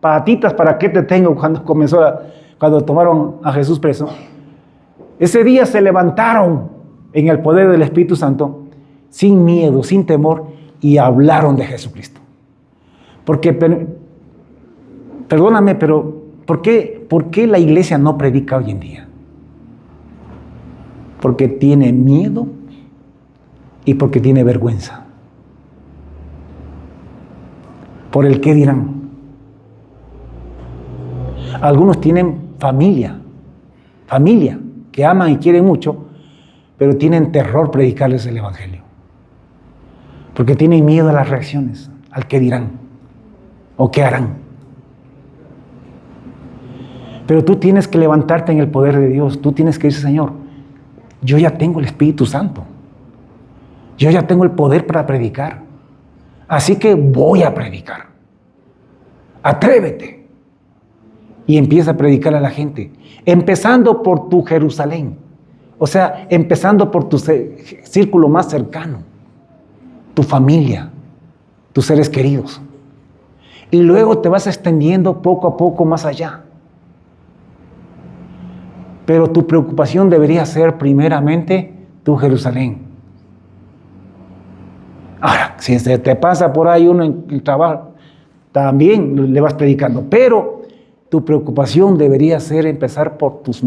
patitas, ¿para qué te tengo? Cuando tomaron a Jesús preso, ese día se levantaron en el poder del Espíritu Santo, sin miedo, sin temor, y hablaron de Jesucristo. Porque, perdóname, pero ¿por qué la iglesia no predica hoy en día? Porque tiene miedo y porque tiene vergüenza. Por el qué dirán. Algunos tienen familia que aman y quieren mucho, pero tienen terror predicarles el evangelio. Porque tienen miedo a las reacciones, al qué dirán o qué harán. Pero tú tienes que levantarte en el poder de Dios. Tú tienes que decir, Señor, yo ya tengo el Espíritu Santo. Yo ya tengo el poder para predicar. Así que voy a predicar. Atrévete. Y empieza a predicar a la gente. Empezando por tu Jerusalén. O sea, empezando por tu círculo más cercano. Tu familia. Tus seres queridos. Y luego te vas extendiendo poco a poco más allá. Pero tu preocupación debería ser primeramente tu Jerusalén. Ahora, si se te pasa por ahí uno en el trabajo, también le vas predicando. Pero tu preocupación debería ser empezar por tus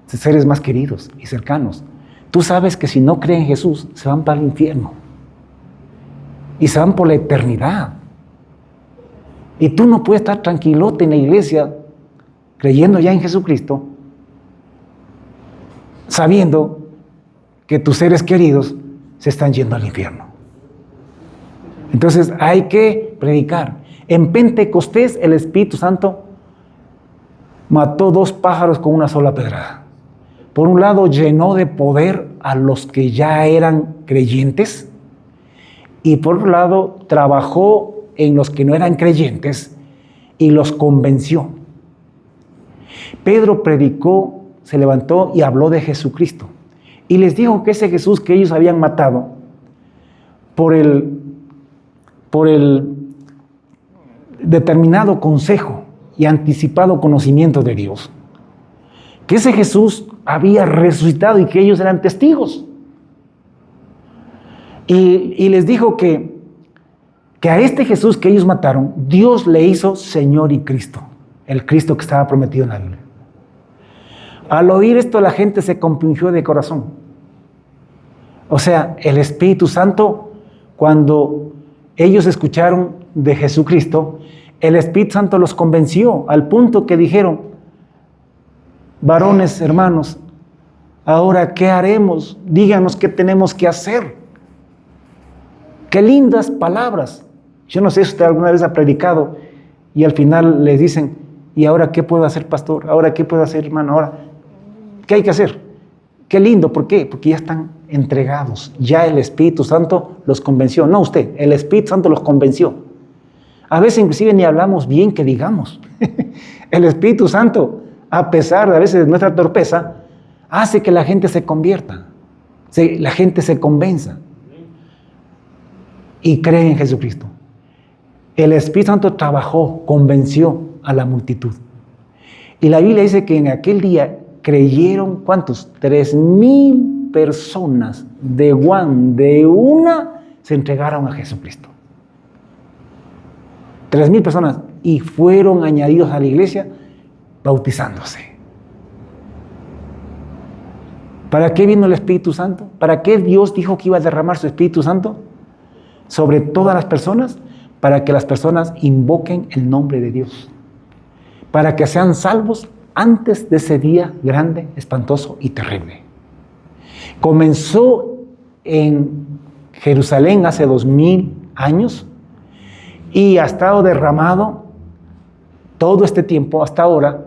seres más queridos y cercanos. Tú sabes que si no creen en Jesús, se van para el infierno. Y se van por la eternidad. Y tú no puedes estar tranquilote en la iglesia, creyendo ya en Jesucristo, sabiendo que tus seres queridos se están yendo al infierno. Entonces hay que predicar. En Pentecostés el Espíritu Santo mató 2 pájaros con una sola pedrada. Por un lado, llenó de poder a los que ya eran creyentes, y por otro lado, trabajó en los que no eran creyentes y los convenció. Pedro predicó, se levantó y habló de Jesucristo. Y les dijo que ese Jesús que ellos habían matado por el determinado consejo y anticipado conocimiento de Dios, que ese Jesús había resucitado y que ellos eran testigos. Y les dijo que a este Jesús que ellos mataron, Dios le hizo Señor y Cristo, el Cristo que estaba prometido en la Biblia. Al oír esto, la gente se compungió de corazón. O sea, el Espíritu Santo, cuando ellos escucharon de Jesucristo, el Espíritu Santo los convenció al punto que dijeron: varones, hermanos, ahora ¿qué haremos? Díganos qué tenemos que hacer. Qué lindas palabras. Yo no sé si usted alguna vez ha predicado y al final les dicen: ¿y ahora qué puedo hacer, pastor? ¿Ahora qué puedo hacer, hermano? ¿Ahora qué hay que hacer? Qué lindo. ¿Por qué? Porque ya están entregados. Ya el Espíritu Santo los convenció. No usted, el Espíritu Santo los convenció. A veces inclusive ni hablamos bien que digamos. El Espíritu Santo, a pesar de a veces de nuestra torpeza, hace que la gente se convierta, la gente se convenza y cree en Jesucristo. El Espíritu Santo trabajó, convenció a la multitud. Y la Biblia dice que en aquel día creyeron, ¿cuántos? 3,000 personas de una se entregaron a Jesucristo. 3,000 personas y fueron añadidos a la iglesia bautizándose. ¿Para qué vino el Espíritu Santo? ¿Para qué Dios dijo que iba a derramar su Espíritu Santo sobre todas las personas? Para que las personas invoquen el nombre de Dios. Para que sean salvos antes de ese día grande, espantoso y terrible. Comenzó en Jerusalén hace 2000 años y ha estado derramado todo este tiempo hasta ahora,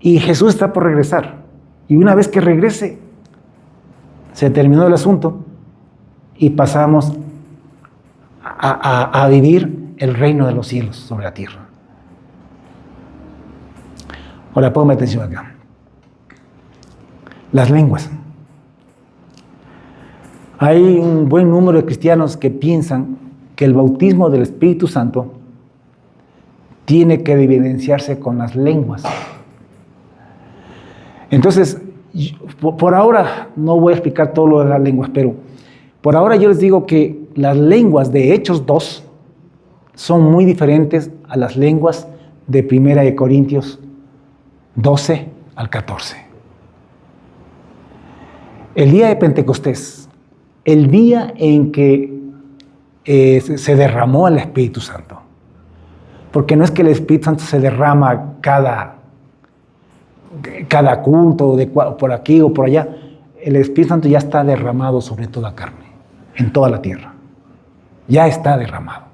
y Jesús está por regresar. Y una vez que regrese, se terminó el asunto y pasamos a vivir el reino de los cielos sobre la tierra. Ahora, ponme atención acá. Las lenguas. Hay un buen número de cristianos que piensan que el bautismo del Espíritu Santo tiene que evidenciarse con las lenguas. Entonces, por ahora no voy a explicar todo lo de las lenguas, pero por ahora yo les digo que las lenguas de Hechos 2 son muy diferentes a las lenguas de 1 Corintios 12 al 14. El día de Pentecostés, el día en que se derramó el Espíritu Santo, porque no es que el Espíritu Santo se derrama cada culto, por aquí o por allá. El Espíritu Santo ya está derramado sobre toda carne, en toda la tierra. Ya está derramado.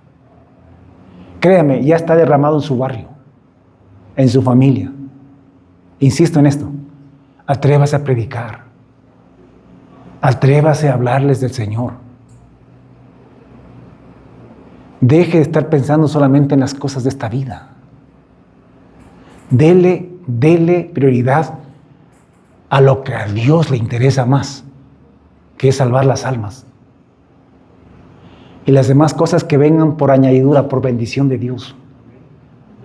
Créame, ya está derramado en su barrio, en su familia. Insisto en esto. Atrévase a predicar. Atrévase a hablarles del Señor. Deje de estar pensando solamente en las cosas de esta vida. Dele prioridad a lo que a Dios le interesa más, que es salvar las almas. Y las demás cosas que vengan por añadidura, por bendición de Dios.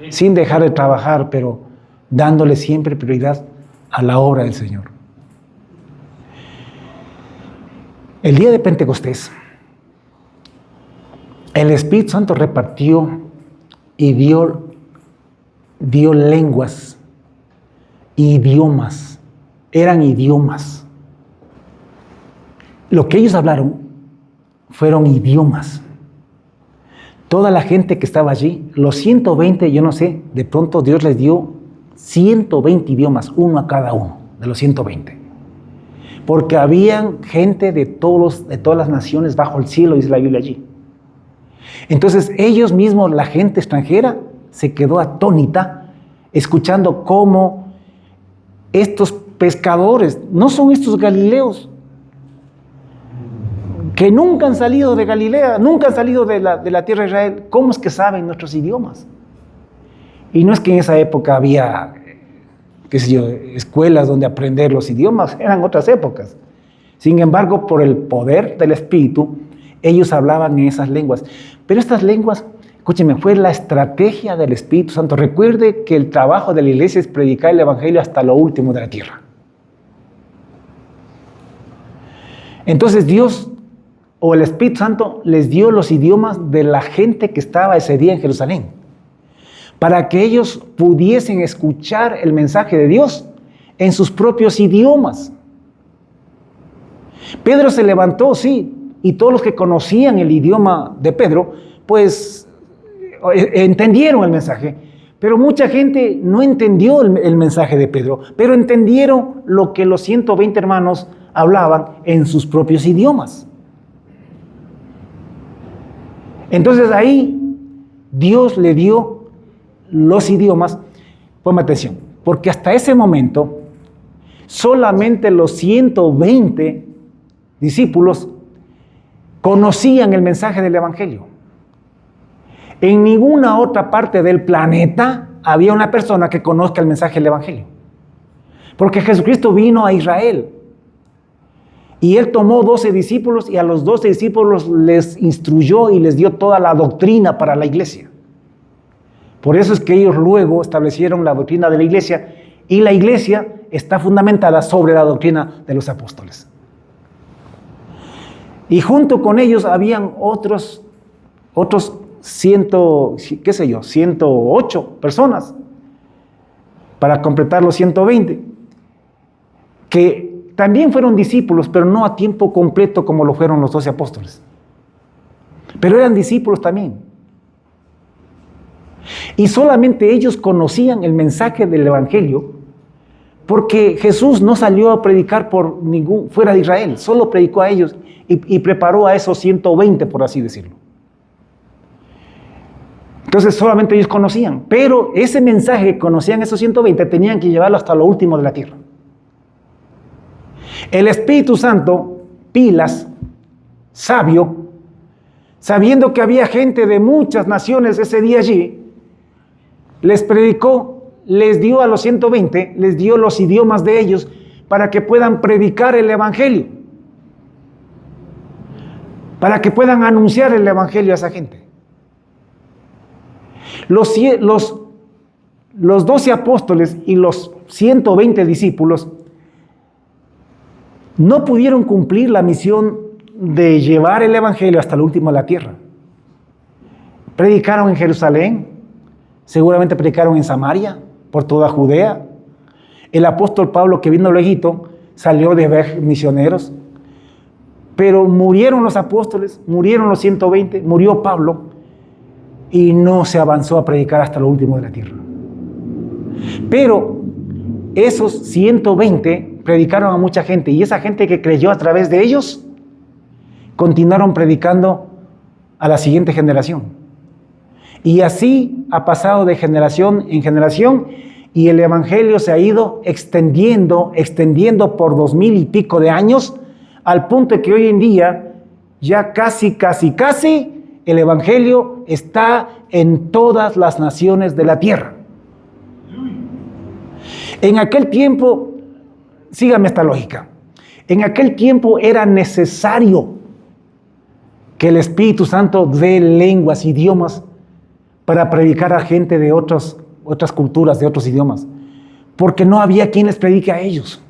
Sin dejar de trabajar, pero dándole siempre prioridad a la obra del Señor. El día de Pentecostés, el Espíritu Santo repartió y dio lenguas, idiomas. Eran idiomas. Lo que ellos hablaron fueron idiomas. Toda la gente que estaba allí, los 120, yo no sé, de pronto Dios les dio 120 idiomas, uno a cada uno de los 120. Porque habían gente de todas las naciones bajo el cielo, dice la Biblia allí. Entonces ellos mismos, la gente extranjera, se quedó atónita escuchando cómo estos pescadores, no son estos galileos, que nunca han salido de Galilea, nunca han salido de la tierra de Israel, ¿cómo es que saben nuestros idiomas? Y no es que en esa época había, qué sé yo, escuelas donde aprender los idiomas, eran otras épocas. Sin embargo, por el poder del Espíritu, ellos hablaban en esas lenguas. Pero estas lenguas, escúcheme, fue la estrategia del Espíritu Santo. Recuerde que el trabajo de la iglesia es predicar el Evangelio hasta lo último de la tierra. Entonces Dios, o el Espíritu Santo, les dio los idiomas de la gente que estaba ese día en Jerusalén, para que ellos pudiesen escuchar el mensaje de Dios en sus propios idiomas. Pedro se levantó, sí, y todos los que conocían el idioma de Pedro, pues entendieron el mensaje, pero mucha gente no entendió el mensaje de Pedro, pero entendieron lo que los 120 hermanos hablaban en sus propios idiomas. Entonces ahí Dios le dio los idiomas. Ponme atención, porque hasta ese momento solamente los 120 discípulos conocían el mensaje del Evangelio. En ninguna otra parte del planeta había una persona que conozca el mensaje del Evangelio. Porque Jesucristo vino a Israel. Y Él tomó 12 discípulos y a los 12 discípulos les instruyó y les dio toda la doctrina para la iglesia. Por eso es que ellos luego establecieron la doctrina de la iglesia, y la iglesia está fundamentada sobre la doctrina de los apóstoles. Y junto con ellos habían otros 108 personas para completar los 120, que también fueron discípulos, pero no a tiempo completo como lo fueron los 12 apóstoles. Pero eran discípulos también. Y solamente ellos conocían el mensaje del Evangelio, porque Jesús no salió a predicar fuera de Israel, solo predicó a ellos y preparó a esos 120, por así decirlo. Entonces solamente ellos conocían, pero ese mensaje que conocían esos 120 tenían que llevarlo hasta lo último de la tierra. El Espíritu Santo, pilas, sabio, sabiendo que había gente de muchas naciones ese día allí, les predicó, les dio a los 120, les dio los idiomas de ellos para que puedan predicar el Evangelio, para que puedan anunciar el Evangelio a esa gente. Los 12 apóstoles y los 120 discípulos no pudieron cumplir la misión de llevar el Evangelio hasta el último de la tierra. Predicaron en Jerusalén, seguramente predicaron en Samaria, por toda Judea. El apóstol Pablo, que vino luego, salió de ver misioneros, pero murieron los apóstoles, murieron los 120, murió Pablo, y no se avanzó a predicar hasta lo último de la tierra. Pero esos 120 predicaron a mucha gente, y esa gente que creyó a través de ellos continuaron predicando a la siguiente generación. Y así ha pasado de generación en generación, y el Evangelio se ha ido extendiendo por 2000 y pico de años, al punto de que hoy en día ya casi el Evangelio está en todas las naciones de la tierra. En aquel tiempo, sígame esta lógica, en aquel tiempo era necesario que el Espíritu Santo dé lenguas, idiomas, para predicar a gente de otras culturas, de otros idiomas, porque no había quien les predique a ellos.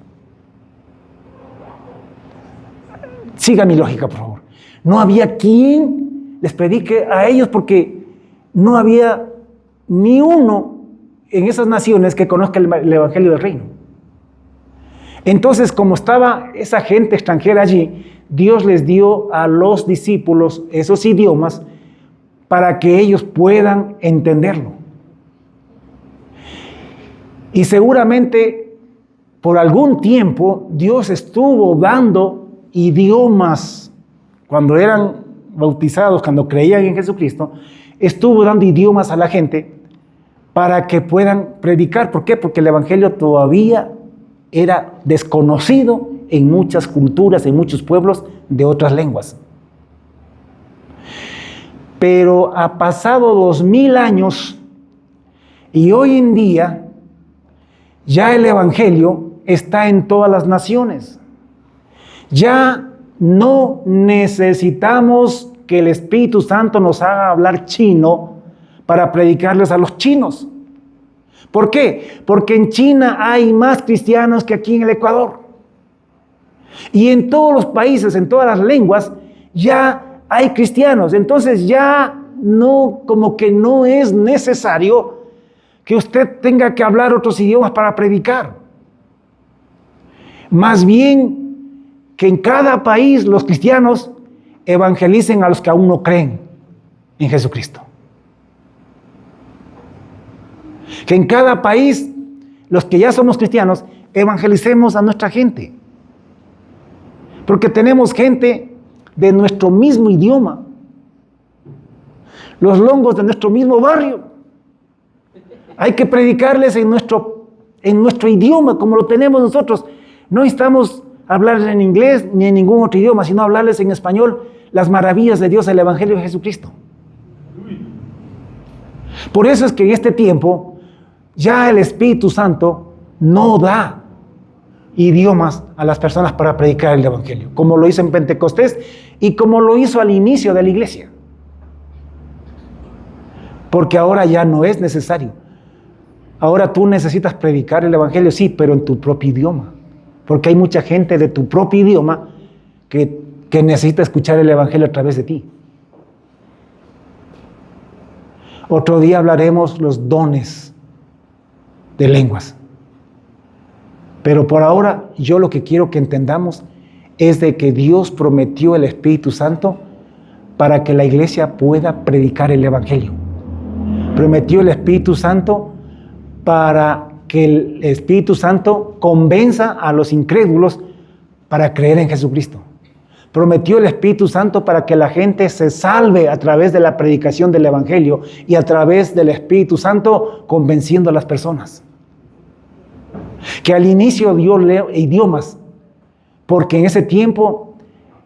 Siga mi lógica, por favor. No había quien les predique a ellos, porque no había ni uno en esas naciones que conozca el Evangelio del Reino. Entonces, como estaba esa gente extranjera allí, Dios les dio a los discípulos esos idiomas para que ellos puedan entenderlo. Y seguramente por algún tiempo Dios estuvo dando idiomas cuando eran bautizados, cuando creían en Jesucristo, estuvo dando idiomas a la gente para que puedan predicar. ¿Por qué? Porque el Evangelio todavía era desconocido en muchas culturas, en muchos pueblos de otras lenguas. Pero ha pasado 2000 años y hoy en día ya el Evangelio está en todas las naciones. Ya no necesitamos que el Espíritu Santo nos haga hablar chino para predicarles a los chinos. ¿Por qué? Porque en China hay más cristianos que aquí en el Ecuador. Y en todos los países, en todas las lenguas, ya hay cristianos. Entonces ya no, como que no es necesario que usted tenga que hablar otros idiomas para predicar. Más bien que en cada país los cristianos evangelicen a los que aún no creen en Jesucristo. Que en cada país los que ya somos cristianos evangelicemos a nuestra gente. Porque tenemos gente de nuestro mismo idioma, los longos de nuestro mismo barrio. Hay que predicarles en nuestro idioma, como lo tenemos nosotros. No necesitamos hablarles en inglés ni en ningún otro idioma, sino hablarles en español las maravillas de Dios, el Evangelio de Jesucristo. Por eso es que en este tiempo ya el Espíritu Santo no da idiomas a las personas para predicar el Evangelio, como lo hizo en Pentecostés y como lo hizo al inicio de la iglesia. Porque ahora ya no es necesario. Ahora tú necesitas predicar el Evangelio, sí, pero en tu propio idioma. Porque hay mucha gente de tu propio idioma que que necesita escuchar el Evangelio a través de ti. Otro día hablaremos los dones de lenguas. Pero por ahora yo lo que quiero que entendamos es de que Dios prometió el Espíritu Santo para que la iglesia pueda predicar el Evangelio. Prometió el Espíritu Santo para que el Espíritu Santo convenza a los incrédulos para creer en Jesucristo. Prometió el Espíritu Santo para que la gente se salve a través de la predicación del Evangelio y a través del Espíritu Santo convenciendo a las personas. Que al inicio dio idiomas, porque en ese tiempo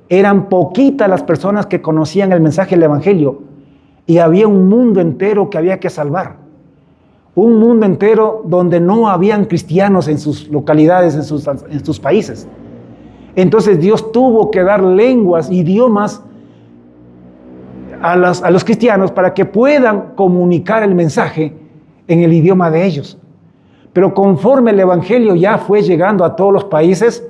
eran poquitas las personas que conocían el mensaje del Evangelio y había un mundo entero que había que salvar. Un mundo entero donde no habían cristianos en sus localidades, en sus países. Entonces Dios tuvo que dar lenguas, idiomas a los cristianos para que puedan comunicar el mensaje en el idioma de ellos. Pero conforme el Evangelio ya fue llegando a todos los países,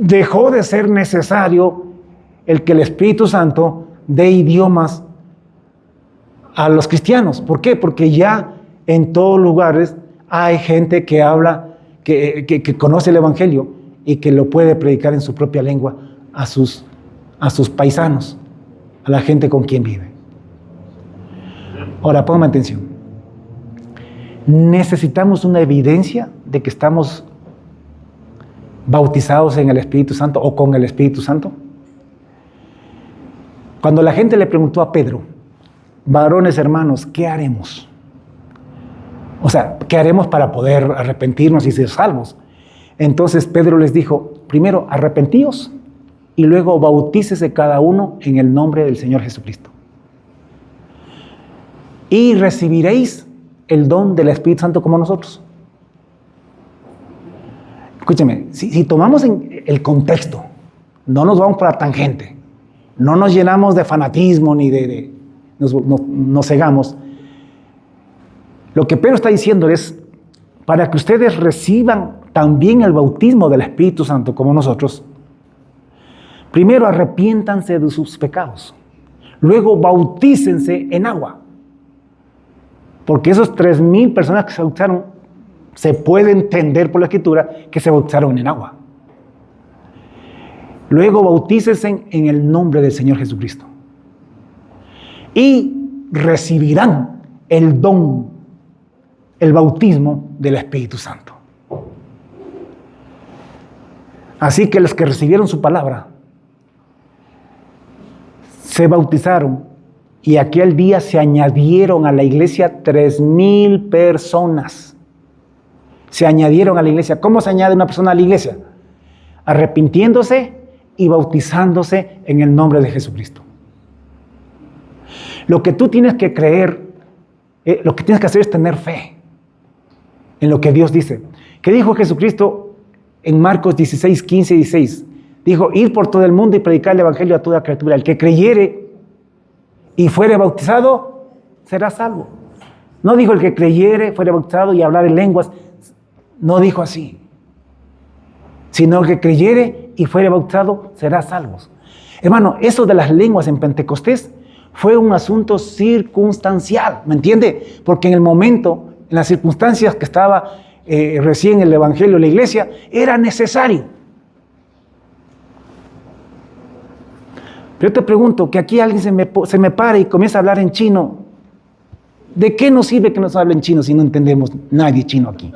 dejó de ser necesario el que el Espíritu Santo dé idiomas a los cristianos. ¿Por qué? Porque ya en todos lugares hay gente que habla, que conoce el Evangelio y que lo puede predicar en su propia lengua a sus paisanos, a la gente con quien vive. Ahora, pongan atención. Necesitamos una evidencia de que estamos bautizados en el Espíritu Santo o con el Espíritu Santo. Cuando la gente le preguntó a Pedro, varones hermanos, ¿qué haremos? O sea, ¿qué haremos para poder arrepentirnos y ser salvos? Entonces Pedro les dijo, primero arrepentíos y luego bautícese cada uno en el nombre del Señor Jesucristo. Y recibiréis el don del Espíritu Santo como nosotros. Escúcheme, si tomamos en el contexto, no nos vamos para tangente, no nos llenamos de fanatismo ni nos cegamos. Lo que Pedro está diciendo es, para que ustedes reciban también el bautismo del Espíritu Santo como nosotros, primero arrepiéntanse de sus pecados, luego bautícense en agua. Porque esos 3,000 personas que se bautizaron, se puede entender por la Escritura que se bautizaron en agua. Luego bautícense en el nombre del Señor Jesucristo. Y recibirán el don, el bautismo del Espíritu Santo. Así que los que recibieron su palabra, se bautizaron. Y aquel día se añadieron a la iglesia 3,000 personas. Se añadieron a la iglesia. ¿Cómo se añade una persona a la iglesia? Arrepintiéndose y bautizándose en el nombre de Jesucristo. Lo que tú tienes que creer, lo que tienes que hacer es tener fe en lo que Dios dice. ¿Qué dijo Jesucristo en Marcos 16, 15 y 16? Dijo, id por todo el mundo y predicar el evangelio a toda criatura. El que creyere y fuere bautizado, será salvo. No dijo el que creyere, fuere bautizado y hablar en lenguas. No dijo así. Sino el que creyere y fuere bautizado, será salvo. Hermano, eso de las lenguas en Pentecostés fue un asunto circunstancial, ¿me entiende? Porque en el momento, en las circunstancias que estaba recién el evangelio en la iglesia, era necesario. Pero yo te pregunto, que aquí alguien se me para y comienza a hablar en chino. ¿De qué nos sirve que nos hable en chino si no entendemos nadie chino aquí?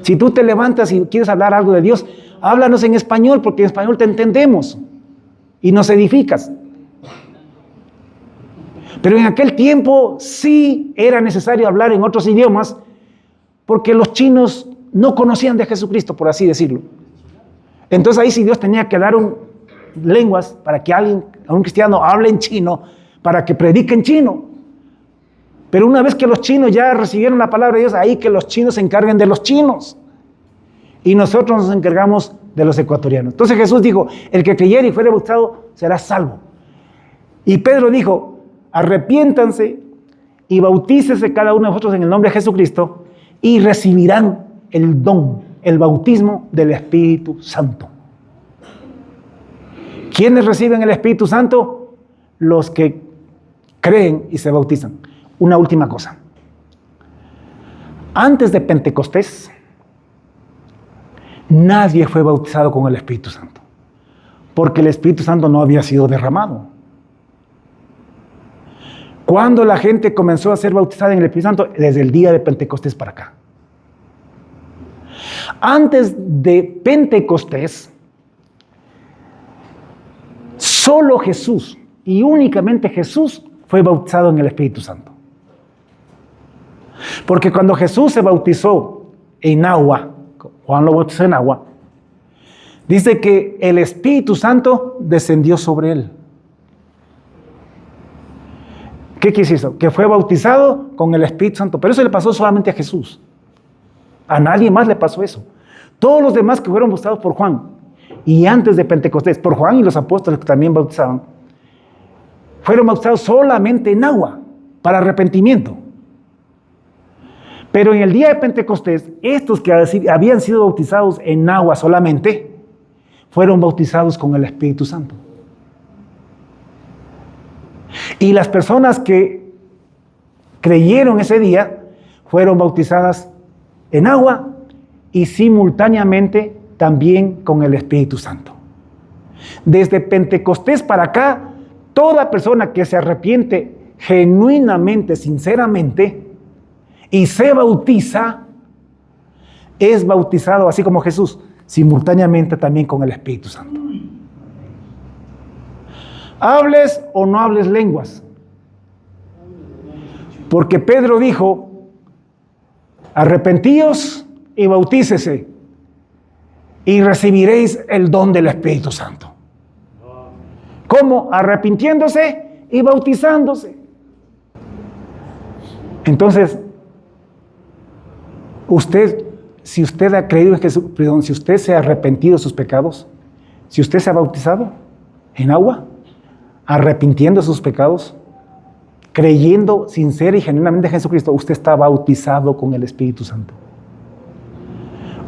Si tú te levantas y quieres hablar algo de Dios, háblanos en español, porque en español te entendemos y nos edificas. Pero en aquel tiempo sí era necesario hablar en otros idiomas, porque los chinos no conocían de Jesucristo, por así decirlo. Entonces ahí sí Dios tenía que dar lenguas para que un cristiano hable en chino, para que predique en chino. Pero una vez que los chinos ya recibieron la palabra de Dios, ahí que los chinos se encarguen de los chinos. Y nosotros nos encargamos de los ecuatorianos. Entonces Jesús dijo, el que creyere y fuere bautizado será salvo. Y Pedro dijo, arrepiéntanse y bautícese cada uno de vosotros en el nombre de Jesucristo y recibirán el don, el bautismo del Espíritu Santo. ¿Quiénes reciben el Espíritu Santo? Los que creen y se bautizan. Una última cosa. Antes de Pentecostés, nadie fue bautizado con el Espíritu Santo, porque el Espíritu Santo no había sido derramado. ¿Cuándo la gente comenzó a ser bautizada en el Espíritu Santo? Desde el día de Pentecostés para acá. Antes de Pentecostés, solo Jesús y únicamente Jesús fue bautizado en el Espíritu Santo. Porque cuando Jesús se bautizó en agua, Juan lo bautizó en agua, dice que el Espíritu Santo descendió sobre él. ¿Qué quiere decir eso? Que fue bautizado con el Espíritu Santo. Pero eso le pasó solamente a Jesús. A nadie más le pasó eso. Todos los demás que fueron bautizados por Juan, y antes de Pentecostés, por Juan y los apóstoles que también bautizaban, fueron bautizados solamente en agua, para arrepentimiento. Pero en el día de Pentecostés, estos que habían sido bautizados en agua solamente, fueron bautizados con el Espíritu Santo. Y las personas que creyeron ese día fueron bautizadas en agua y simultáneamente también con el Espíritu Santo. Desde Pentecostés para acá, toda persona que se arrepiente genuinamente, sinceramente, y se bautiza, es bautizado así como Jesús, simultáneamente también con el Espíritu Santo. Hables o no hables lenguas. Porque Pedro dijo, arrepentíos y bautícese y recibiréis el don del Espíritu Santo. ¿Cómo? Arrepintiéndose y bautizándose. Entonces, si usted ha creído en Jesús, si usted se ha arrepentido de sus pecados, si usted se ha bautizado en agua, arrepintiendo de sus pecados, creyendo sincera y genuinamente en Jesucristo, usted está bautizado con el Espíritu Santo.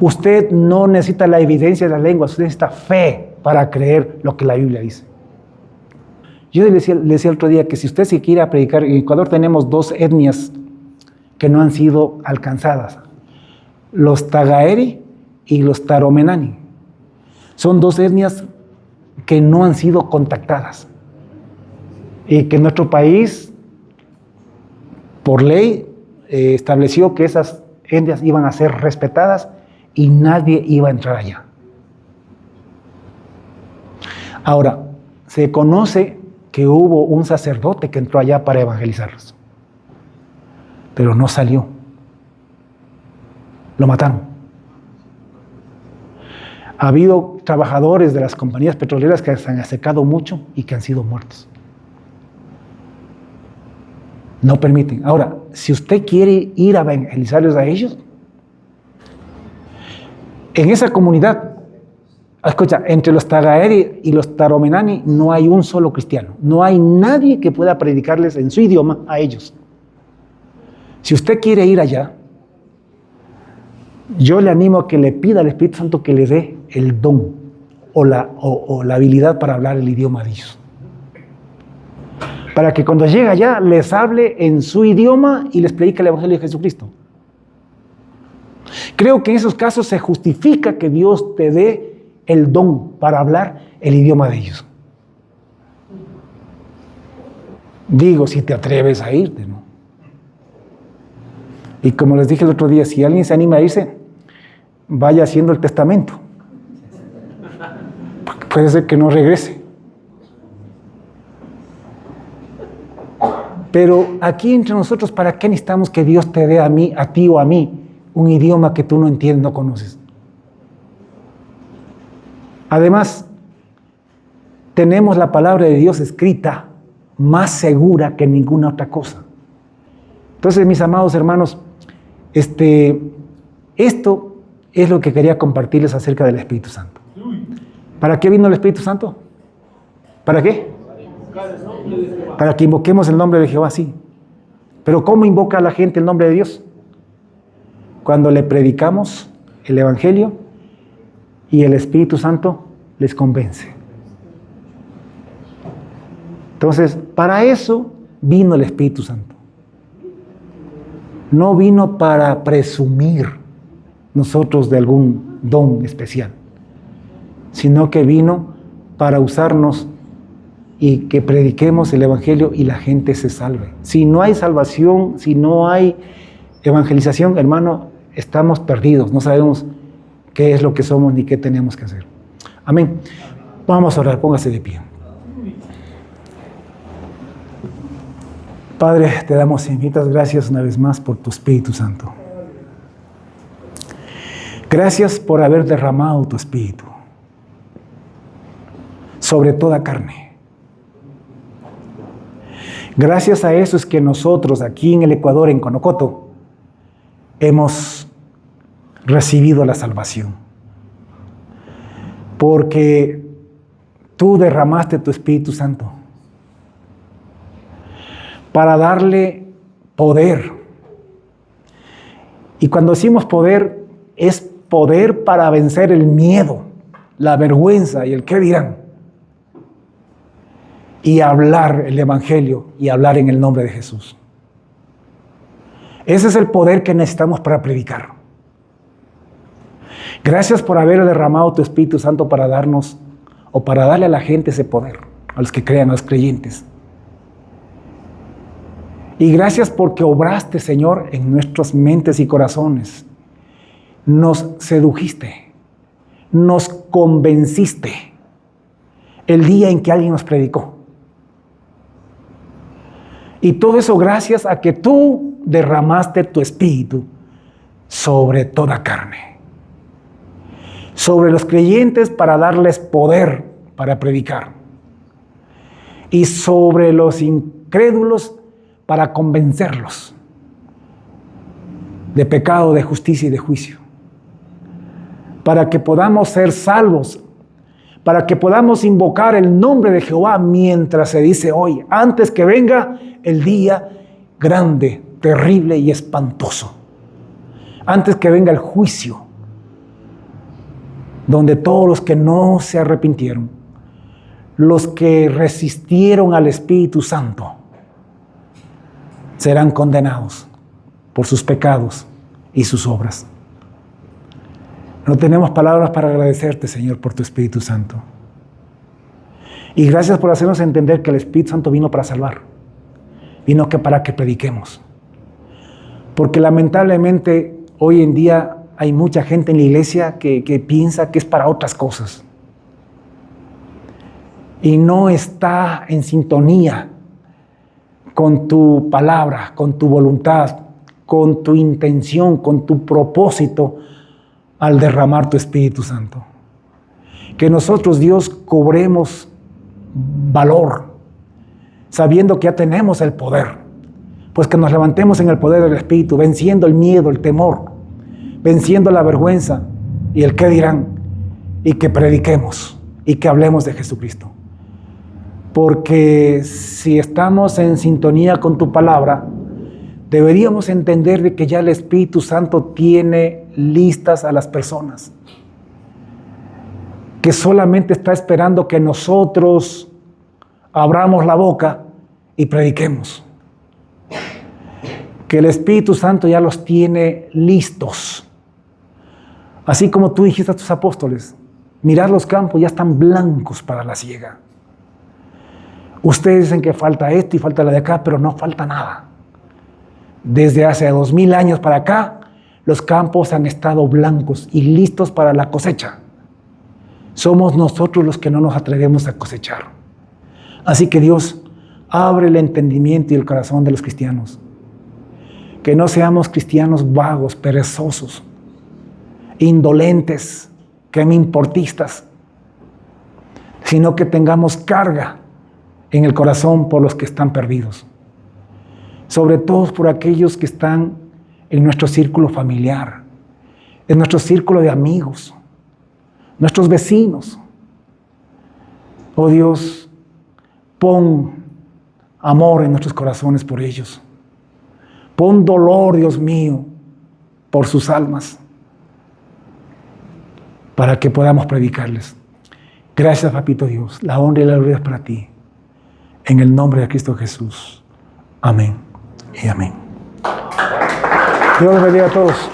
Usted no necesita la evidencia de las lenguas, usted necesita fe para creer lo que la Biblia dice. Yo le decía el otro día que si usted se quiere predicar, en Ecuador tenemos dos etnias que no han sido alcanzadas, los Tagaeri y los Taromenani. Son dos etnias que no han sido contactadas y que nuestro país, por ley, estableció que esas etnias iban a ser respetadas y nadie iba a entrar allá. Ahora, se conoce que hubo un sacerdote que entró allá para evangelizarlos, pero no salió. Lo mataron. Ha habido trabajadores de las compañías petroleras que se han acercado mucho y que han sido muertos. No permiten. Ahora, si usted quiere ir a evangelizarles a ellos, en esa comunidad, escucha, entre los Tagaeri y los Taromenani no hay un solo cristiano. No hay nadie que pueda predicarles en su idioma a ellos. Si usted quiere ir allá, yo le animo a que le pida al Espíritu Santo que le dé el don o la habilidad para hablar el idioma de ellos. Para que cuando llegue allá les hable en su idioma y les predique el Evangelio de Jesucristo. Creo que en esos casos se justifica que Dios te dé el don para hablar el idioma de ellos. Digo, si te atreves a irte, ¿no? Y como les dije el otro día, si alguien se anima a irse, vaya haciendo el testamento. Porque puede ser que no regrese. Pero aquí entre nosotros, ¿para qué necesitamos que Dios te dé a mí, a ti o a mí, un idioma que tú no entiendes, no conoces? Además, tenemos la palabra de Dios escrita más segura que ninguna otra cosa. Entonces, mis amados hermanos, esto es lo que quería compartirles acerca del Espíritu Santo. ¿Para qué vino el Espíritu Santo? ¿Para qué? Para que invoquemos el nombre de Jehová, sí. Pero ¿cómo invoca a la gente el nombre de Dios? Cuando le predicamos el Evangelio y el Espíritu Santo les convence. Entonces, para eso vino el Espíritu Santo. No vino para presumir nosotros de algún don especial, sino que vino para usarnos y que prediquemos el Evangelio y la gente se salve. Si no hay salvación, si no hay evangelización, hermano, estamos perdidos, no sabemos qué es lo que somos ni qué tenemos que hacer. Amén. Vamos a orar, póngase de pie. Padre, te damos infinitas gracias una vez más por tu Espíritu Santo. Gracias por haber derramado tu Espíritu sobre toda carne. Gracias a eso es que nosotros aquí en el Ecuador, en Conocoto, hemos recibido la salvación. Porque tú derramaste tu Espíritu Santo para darle poder. Y cuando decimos poder, es poder para vencer el miedo, la vergüenza y el qué dirán. Y hablar el Evangelio y hablar en el nombre de Jesús. Ese es el poder que necesitamos para predicar. Gracias por haber derramado tu Espíritu Santo para darnos o para darle a la gente ese poder, a los que crean, a los creyentes. Y gracias porque obraste, Señor, en nuestras mentes y corazones. Nos sedujiste, nos convenciste el día en que alguien nos predicó. Y todo eso gracias a que tú derramaste tu Espíritu sobre toda carne. Sobre los creyentes para darles poder para predicar. Y sobre los incrédulos para convencerlos de pecado, de justicia y de juicio. Para que podamos ser salvos, para que podamos invocar el nombre de Jehová mientras se dice hoy, antes que venga el día grande, terrible y espantoso. Antes que venga el juicio, donde todos los que no se arrepintieron, los que resistieron al Espíritu Santo, serán condenados por sus pecados y sus obras. No tenemos palabras para agradecerte, Señor, por tu Espíritu Santo. Y gracias por hacernos entender que el Espíritu Santo vino para salvar, vino para que prediquemos. Porque lamentablemente hoy en día hay mucha gente en la iglesia que piensa que es para otras cosas. Y no está en sintonía con tu palabra, con tu voluntad, con tu intención, con tu propósito al derramar tu Espíritu Santo. Que nosotros, Dios, cobremos valor, sabiendo que ya tenemos el poder. Pues que nos levantemos en el poder del Espíritu, venciendo el miedo, el temor, venciendo la vergüenza y el qué dirán, y que prediquemos y que hablemos de Jesucristo. Porque si estamos en sintonía con tu palabra, deberíamos entender de que ya el Espíritu Santo tiene listas a las personas, que solamente está esperando que nosotros abramos la boca y prediquemos. Que el Espíritu Santo ya los tiene listos. Así como tú dijiste a tus apóstoles, mirad los campos, ya están blancos para la siega. Ustedes dicen que falta esto y falta la de acá, pero no falta nada. Desde hace 2000 años para acá, los campos han estado blancos y listos para la cosecha. Somos nosotros los que no nos atrevemos a cosechar. Así que Dios, abre el entendimiento y el corazón de los cristianos. Que no seamos cristianos vagos, perezosos, indolentes, que me importistas, sino que tengamos carga en el corazón por los que están perdidos. Sobre todo por aquellos que están en nuestro círculo familiar, en nuestro círculo de amigos, nuestros vecinos. Oh Dios, pon amor en nuestros corazones por ellos. Pon dolor, Dios mío, por sus almas, para que podamos predicarles. Gracias, Papito Dios. La honra y la gloria es para ti. En el nombre de Cristo Jesús. Amén y amén. Dios los bendiga a todos.